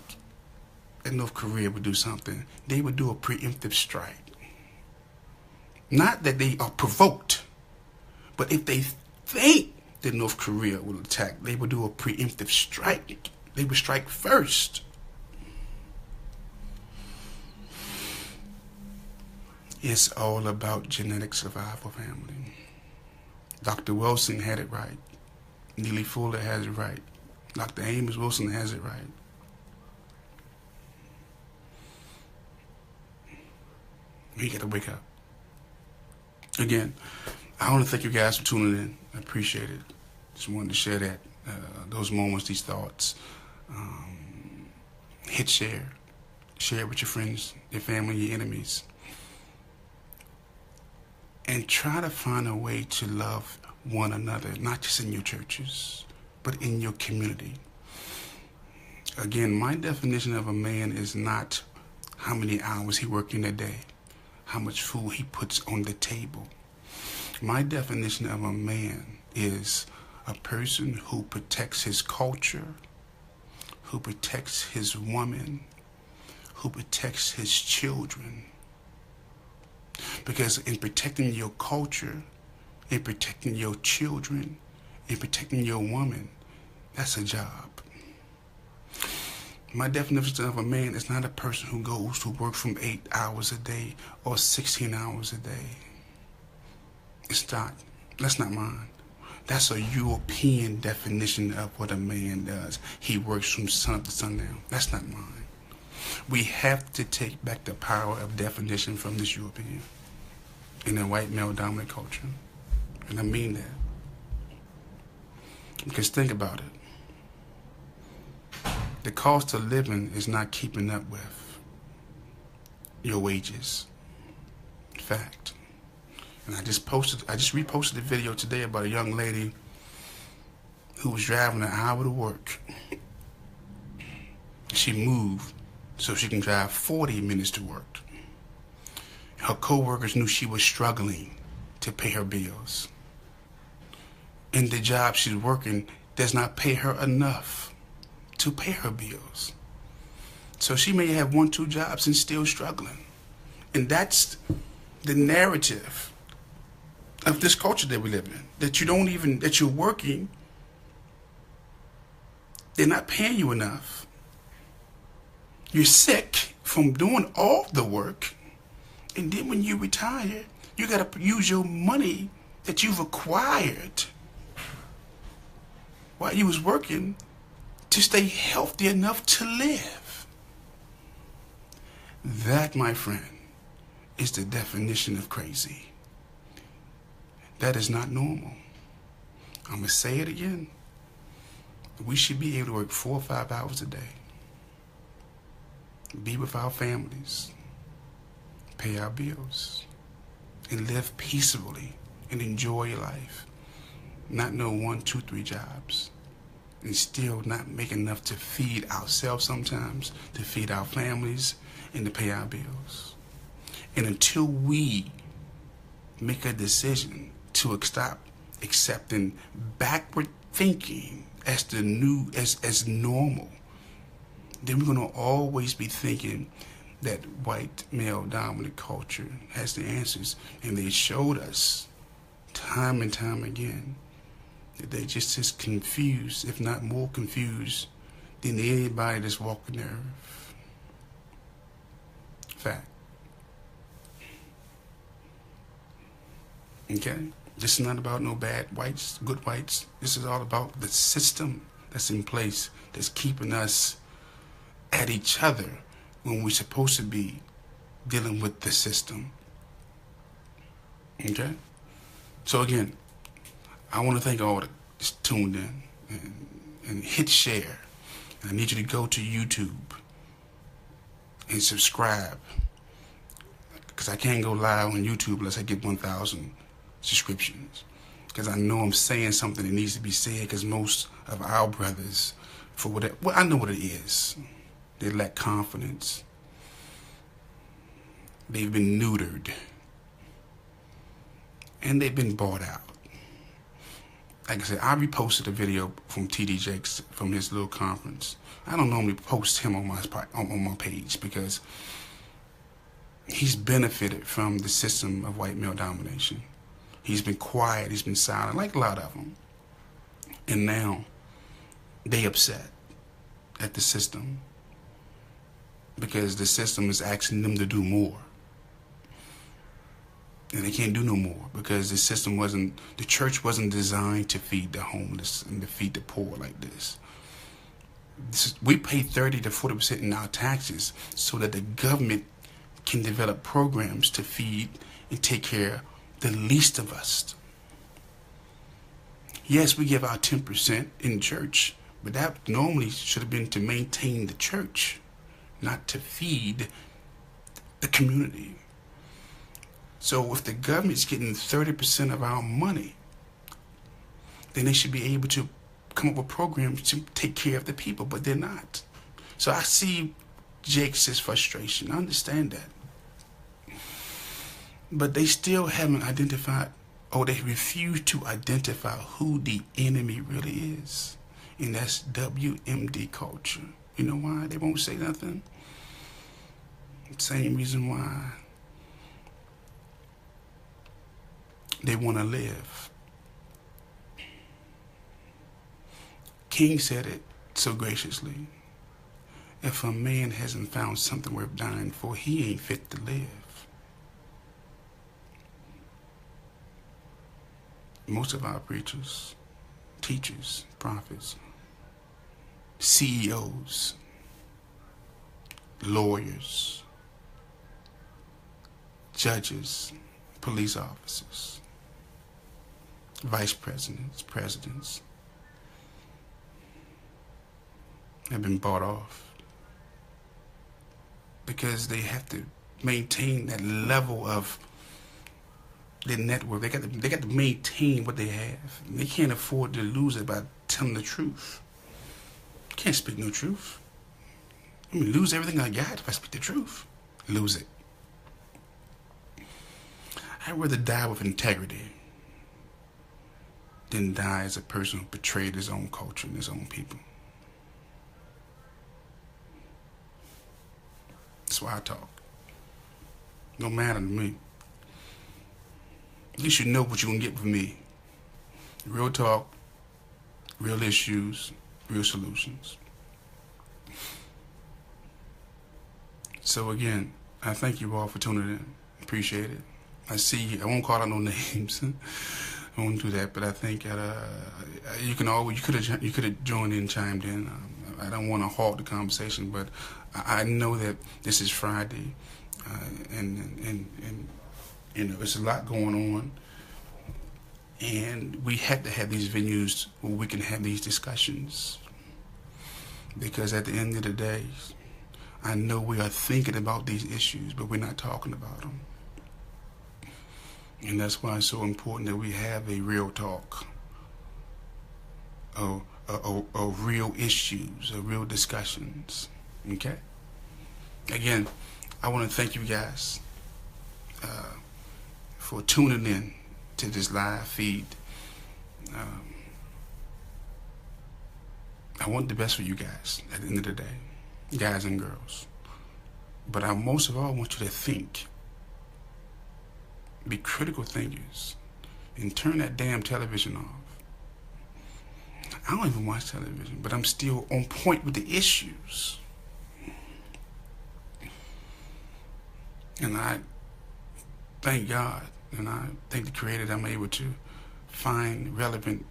that North Korea would do something, they would do a preemptive strike. Not that they are provoked, but if they think that North Korea will attack, they would do a preemptive strike. They would strike first. It's all about genetic survival, family. Dr. Wilson had it right. Neely Fuller has it right. Dr. Amos Wilson has it right. We got to wake up. Again, I want to thank you guys for tuning in. I appreciate it. Just wanted to share that, those moments, these thoughts. Hit share. Share it with your friends, your family, your enemies. And try to find a way to love one another, not just in your churches, but in your community. Again, my definition of a man is not how many hours he works in a day, how much food he puts on the table. My definition of a man is a person who protects his culture, who protects his woman, who protects his children. Because in protecting your culture, in protecting your children, in protecting your woman, that's a job. My definition of a man is not a person who goes to work from 8 hours a day or 16 hours a day. It's not. That's not mine. That's a European definition of what a man does. He works from sun up to sundown. That's not mine. We have to take back the power of definition from this European in a white male-dominant culture. And I mean that. Because think about it. The cost of living is not keeping up with your wages. Fact. And I just reposted a video today about a young lady who was driving an hour to work. She moved so she can drive 40 minutes to work. Her co-workers knew she was struggling to pay her bills. And the job she's working does not pay her enough to pay her bills. So she may have 1, 2 jobs and still struggling. And that's the narrative of this culture that we live in. That you're working, they're not paying you enough. You're sick from doing all the work. And then when you retire, you got to use your money that you've acquired while you was working to stay healthy enough to live. That, my friend, is the definition of crazy. That is not normal. I'm going to say it again. We should be able to work 4 or 5 hours a day. Be with our families. Pay our bills. And live peacefully and enjoy your life. Not know 1, 2, 3 jobs. And still not make enough to feed ourselves sometimes, to feed our families, and to pay our bills. And until we make a decision to stop accepting backward thinking as the new, as normal, then we're going to always be thinking that white male dominant culture has the answers. And they showed us time and time again that they're just as confused, if not more confused, than anybody that's walking the earth. Fact. Okay? This is not about no bad whites, good whites. This is all about the system that's in place that's keeping us at each other when we're supposed to be dealing with the system. Okay? So again, I want to thank all that's tuned in and hit share. And I need you to go to YouTube and subscribe, because I can't go live on YouTube unless I get 1,000 subscriptions. Because I know I'm saying something that needs to be said, because most of our brothers, for whatever, well, I know what it is. They lack confidence. They've been neutered. And they've been bought out. like I said, I reposted a video from TD Jakes from his little conference. I don't normally post him on my page because he's benefited from the system of white male domination. He's been quiet, he's been silent, like a lot of them. And now they upset at the system because the system is asking them to do more. And they can't do no more because the church wasn't designed to feed the homeless and to feed the poor like this. We pay 30 to 40% in our taxes so that the government can develop programs to feed and take care of the least of us. Yes, we give our 10% in church, but that normally should have been to maintain the church, not to feed the community. So if the government's getting 30% of our money, then they should be able to come up with programs to take care of the people, but they're not. So I see Jake's frustration. I understand that. But they still haven't identified, or they refuse to identify who the enemy really is. And that's WMD culture. You know why they won't say nothing? Same reason why they want to live. King said it so graciously. If a man hasn't found something worth dying for, he ain't fit to live. Most of our preachers, teachers, prophets, CEOs, lawyers, judges, police officers, vice presidents, presidents have been bought off because they have to maintain that level of their network. They got to maintain what they have. They can't afford to lose it by telling the truth. You can't speak no truth. I mean, lose everything I got if I speak the truth. Lose it. I'd rather die with integrity than die as a person who betrayed his own culture and his own people. That's why I talk. No matter to me. At least you know what you're going to get from me. Real talk, real issues, real solutions. So again, I thank you all for tuning in. Appreciate it. I see, I won't call out no names. I won't do that, but I think you could have joined in, chimed in. I don't want to halt the conversation, but I know that this is Friday, and you know, there's a lot going on, and we have to have these venues where we can have these discussions, because at the end of the day, I know we are thinking about these issues, but we're not talking about them. And that's why it's so important that we have a real talk of real issues, of real discussions. Okay? Again, I want to thank you guys for tuning in to this live feed. I want the best for you guys at the end of the day, guys and girls. But I most of all want you to think. Be critical thinkers and turn that damn television off. I don't even watch television, but I'm still on point with the issues. And I thank God and I thank the Creator that I'm able to find relevant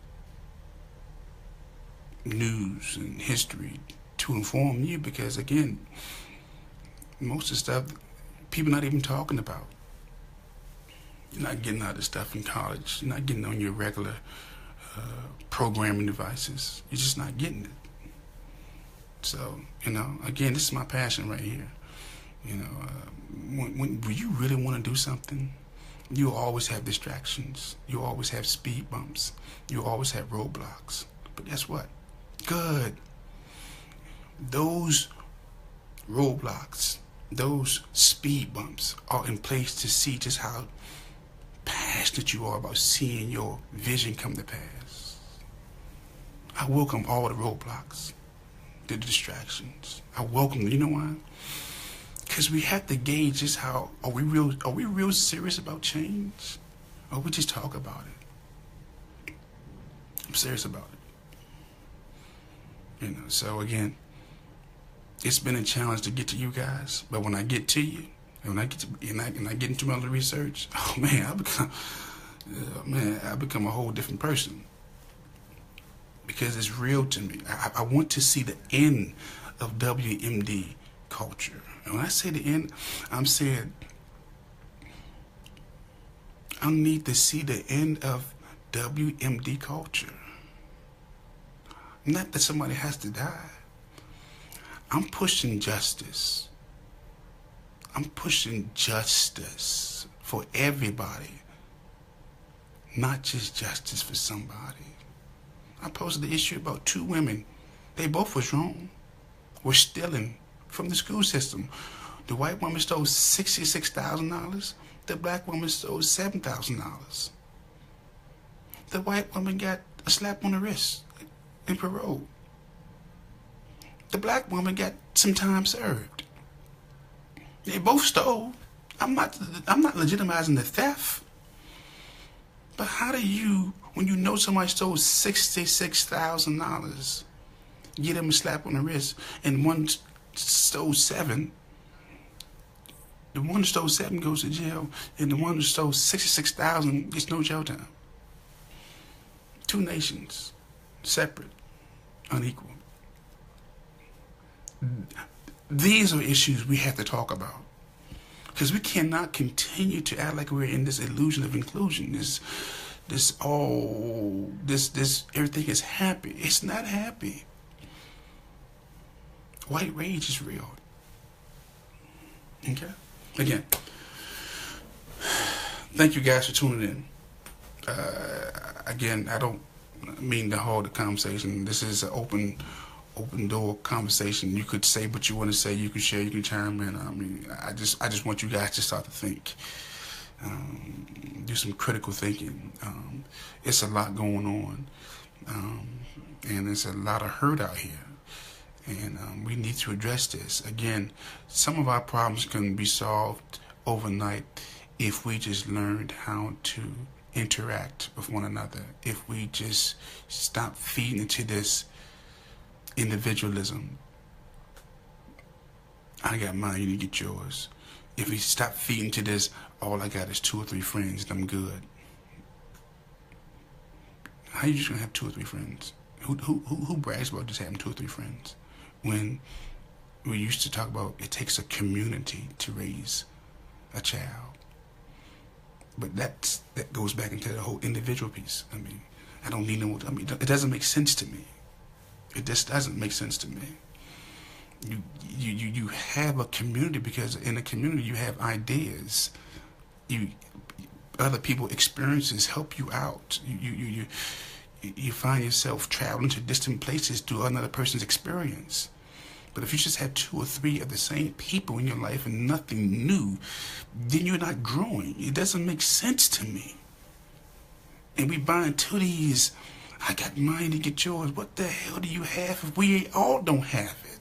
news and history to inform you, because again, most of the stuff people not even talking about. You're not getting all this stuff in college. You're not getting on your regular programming devices. You're just not getting it. So, you know, again, this is my passion right here. You know, when you really want to do something, you always have distractions. You always have speed bumps. You always have roadblocks. But guess what? Good. Those roadblocks, those speed bumps are in place to see just how passionate you are about seeing your vision come to pass. I welcome all the roadblocks, the distractions. I welcome them. You know why? Because we have to gauge just how are we real serious about change, or we just talk about it. I'm serious about it. You know. So again, it's been a challenge to get to you guys, but when I get to you, and when I get to and I get into my little research, oh man, I become a whole different person. Because it's real to me. I want to see the end of WMD culture. And when I say the end, I'm saying I need to see the end of WMD culture. Not that somebody has to die. I'm pushing justice. I'm pushing justice for everybody, not just justice for somebody. I posted the issue about 2 women. They both was wrong. Were stealing from the school system. The white woman stole $66,000. The black woman stole $7,000. The white woman got a slap on the wrist and parole. The black woman got some time served. They both stole. I'm not legitimizing the theft. But how do you, when you know somebody stole $66,000, get them a slap on the wrist, and one stole 7, the one who stole 7 goes to jail, and the one who stole 66,000 gets no jail time? 2 nations, separate, unequal. These are issues we have to talk about. Because we cannot continue to act like we're in this illusion of inclusion. This everything is happy. It's not happy. White rage is real. Okay? Again, thank you guys for tuning in. Again, I don't mean to hold the conversation. This is an open door conversation. You could say what you want to say. You can share. You can chime in. I mean, I just want you guys to start to think, do some critical thinking. It's a lot going on, and there's a lot of hurt out here, and we need to address this. Again, some of our problems can be solved overnight if we just learned how to interact with one another. If we just stop feeding into this individualism. I got mine, you need to get yours. If we stop feeding to this, all I got is 2 or 3 friends and I'm good. How you just gonna have 2 or 3 friends? Who brags about just having 2 or 3 friends? When we used to talk about it takes a community to raise a child. But that goes back into the whole individual piece. I mean, I don't need no, I mean, it doesn't make sense to me. It just doesn't make sense to me. You have a community because in a community you have ideas. Other people's experiences help you out. You find yourself traveling to distant places through another person's experience. But if you just have 2 or 3 of the same people in your life and nothing new, then you're not growing. It doesn't make sense to me. And we buy into these, I got mine to get yours. What the hell do you have if we all don't have it?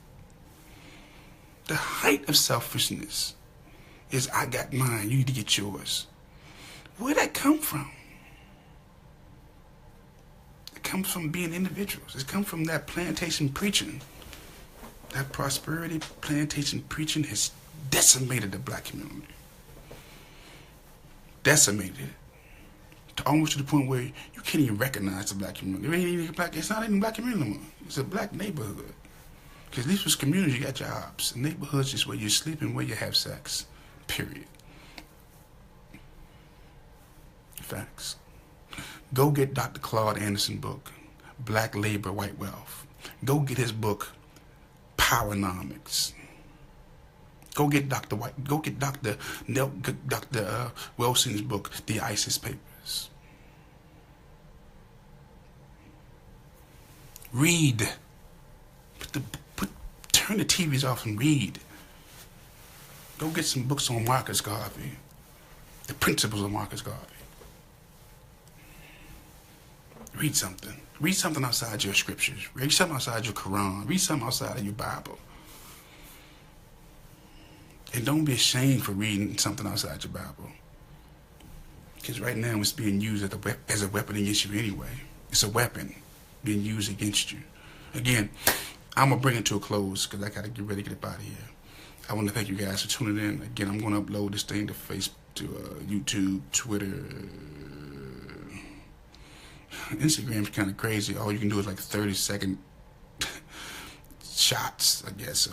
The height of selfishness is I got mine, you need to get yours. Where'd that come from? It comes from being individuals. It comes from that plantation preaching. That prosperity plantation preaching has decimated the black community. Decimated it. Almost to the point where you can't even recognize the black community. It's not even a black community anymore. It's a black neighborhood. Because at least with communities, you got jobs. Neighborhoods is where you sleep and where you have sex. Period. Facts. Go get Dr. Claude Anderson's book, Black Labor, White Wealth. Go get his book, Powernomics. Go get Dr. Wilson's book, The ISIS Papers. Read. Turn the TVs off and read. Go get some books on Marcus Garvey, the principles of Marcus Garvey. Read something. Read something outside your scriptures. Read something outside your Quran. Read something outside of your Bible. And don't be ashamed for reading something outside your Bible. Because right now it's being used as a weapon against you anyway. It's a weapon being used against you. Again, I'm going to bring it to a close because I got to get ready to get up out of here. I want to thank you guys for tuning in. Again, I'm going to upload this thing to Facebook, to YouTube, Twitter. Instagram's kind of crazy. All you can do is like 30-second shots, I guess. So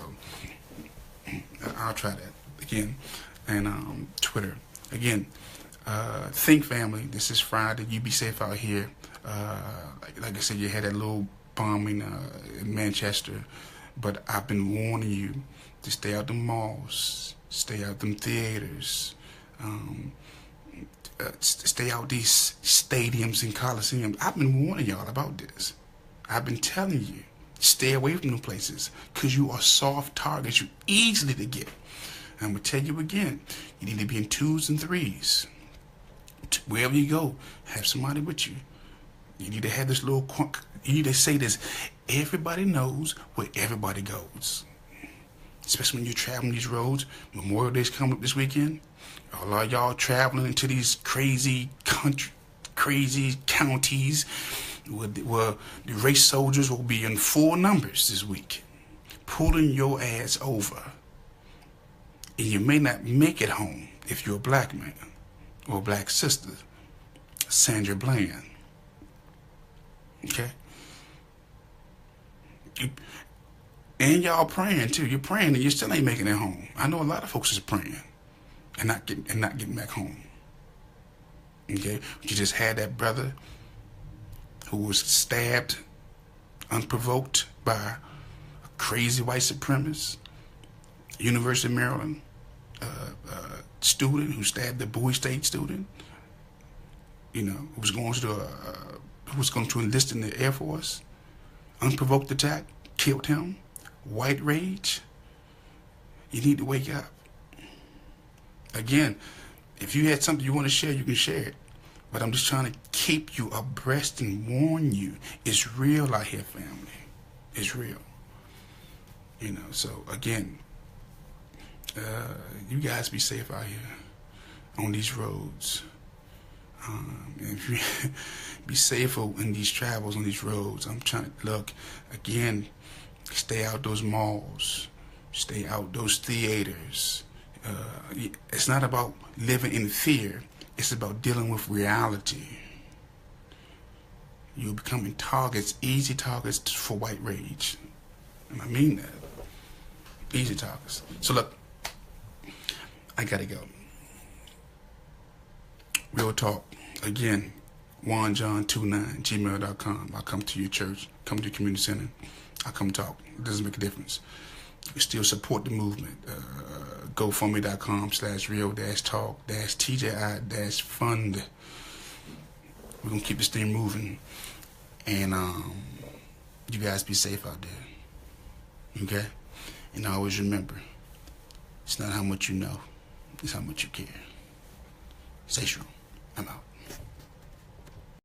I'll try that again. And Twitter. Again, think family. This is Friday. You be safe out here. Like I said, you had that little bombing in Manchester. But I've been warning you to stay out the malls. Stay out them theaters. Stay out these stadiums and coliseums. I've been warning y'all about this. I've been telling you, stay away from them places because you are soft targets. You're easily to get. I'm going to tell you again, you need to be in 2s and 3s. Wherever you go, have somebody with you. You need to have this little quunk. You need to say this. Everybody knows where everybody goes. Especially when you're traveling these roads. Memorial Day's coming up this weekend. A lot of y'all traveling into these crazy counties where the race soldiers will be in full numbers this week, pulling your ass over. And you may not make it home if you're a black man or a black sister. Sandra Bland. Okay? And y'all praying too. You're praying and you still ain't making it home. I know a lot of folks is praying and not getting back home. Okay? You just had that brother who was stabbed unprovoked by a crazy white supremacist, University of Maryland student who stabbed the Bowie State student. You know, who was going to enlist in the Air Force. Unprovoked attack, killed him. White rage. You need to wake up. Again, if you had something you want to share, you can share it. But I'm just trying to keep you abreast and warn you. It's real out here, family. It's real. You know, so again, you guys be safe out here on these roads. If you be safer in these travels on these roads, I'm trying to look again. Stay out those malls. Stay out those theaters. It's not about living in fear. It's about dealing with reality. You're becoming targets, easy targets for white rage. And I mean that. Easy targets. So look, I gotta go. Real talk. Again, juanjohn29@gmail.com. I'll come to your church, come to your community center. I'll come talk. It doesn't make a difference. You still support the movement. GoFundMe.com/real-talk-TJI-fund. We're going to keep this thing moving. And you guys be safe out there. Okay? And always remember, it's not how much you know, it's how much you care. Stay strong. I'm out.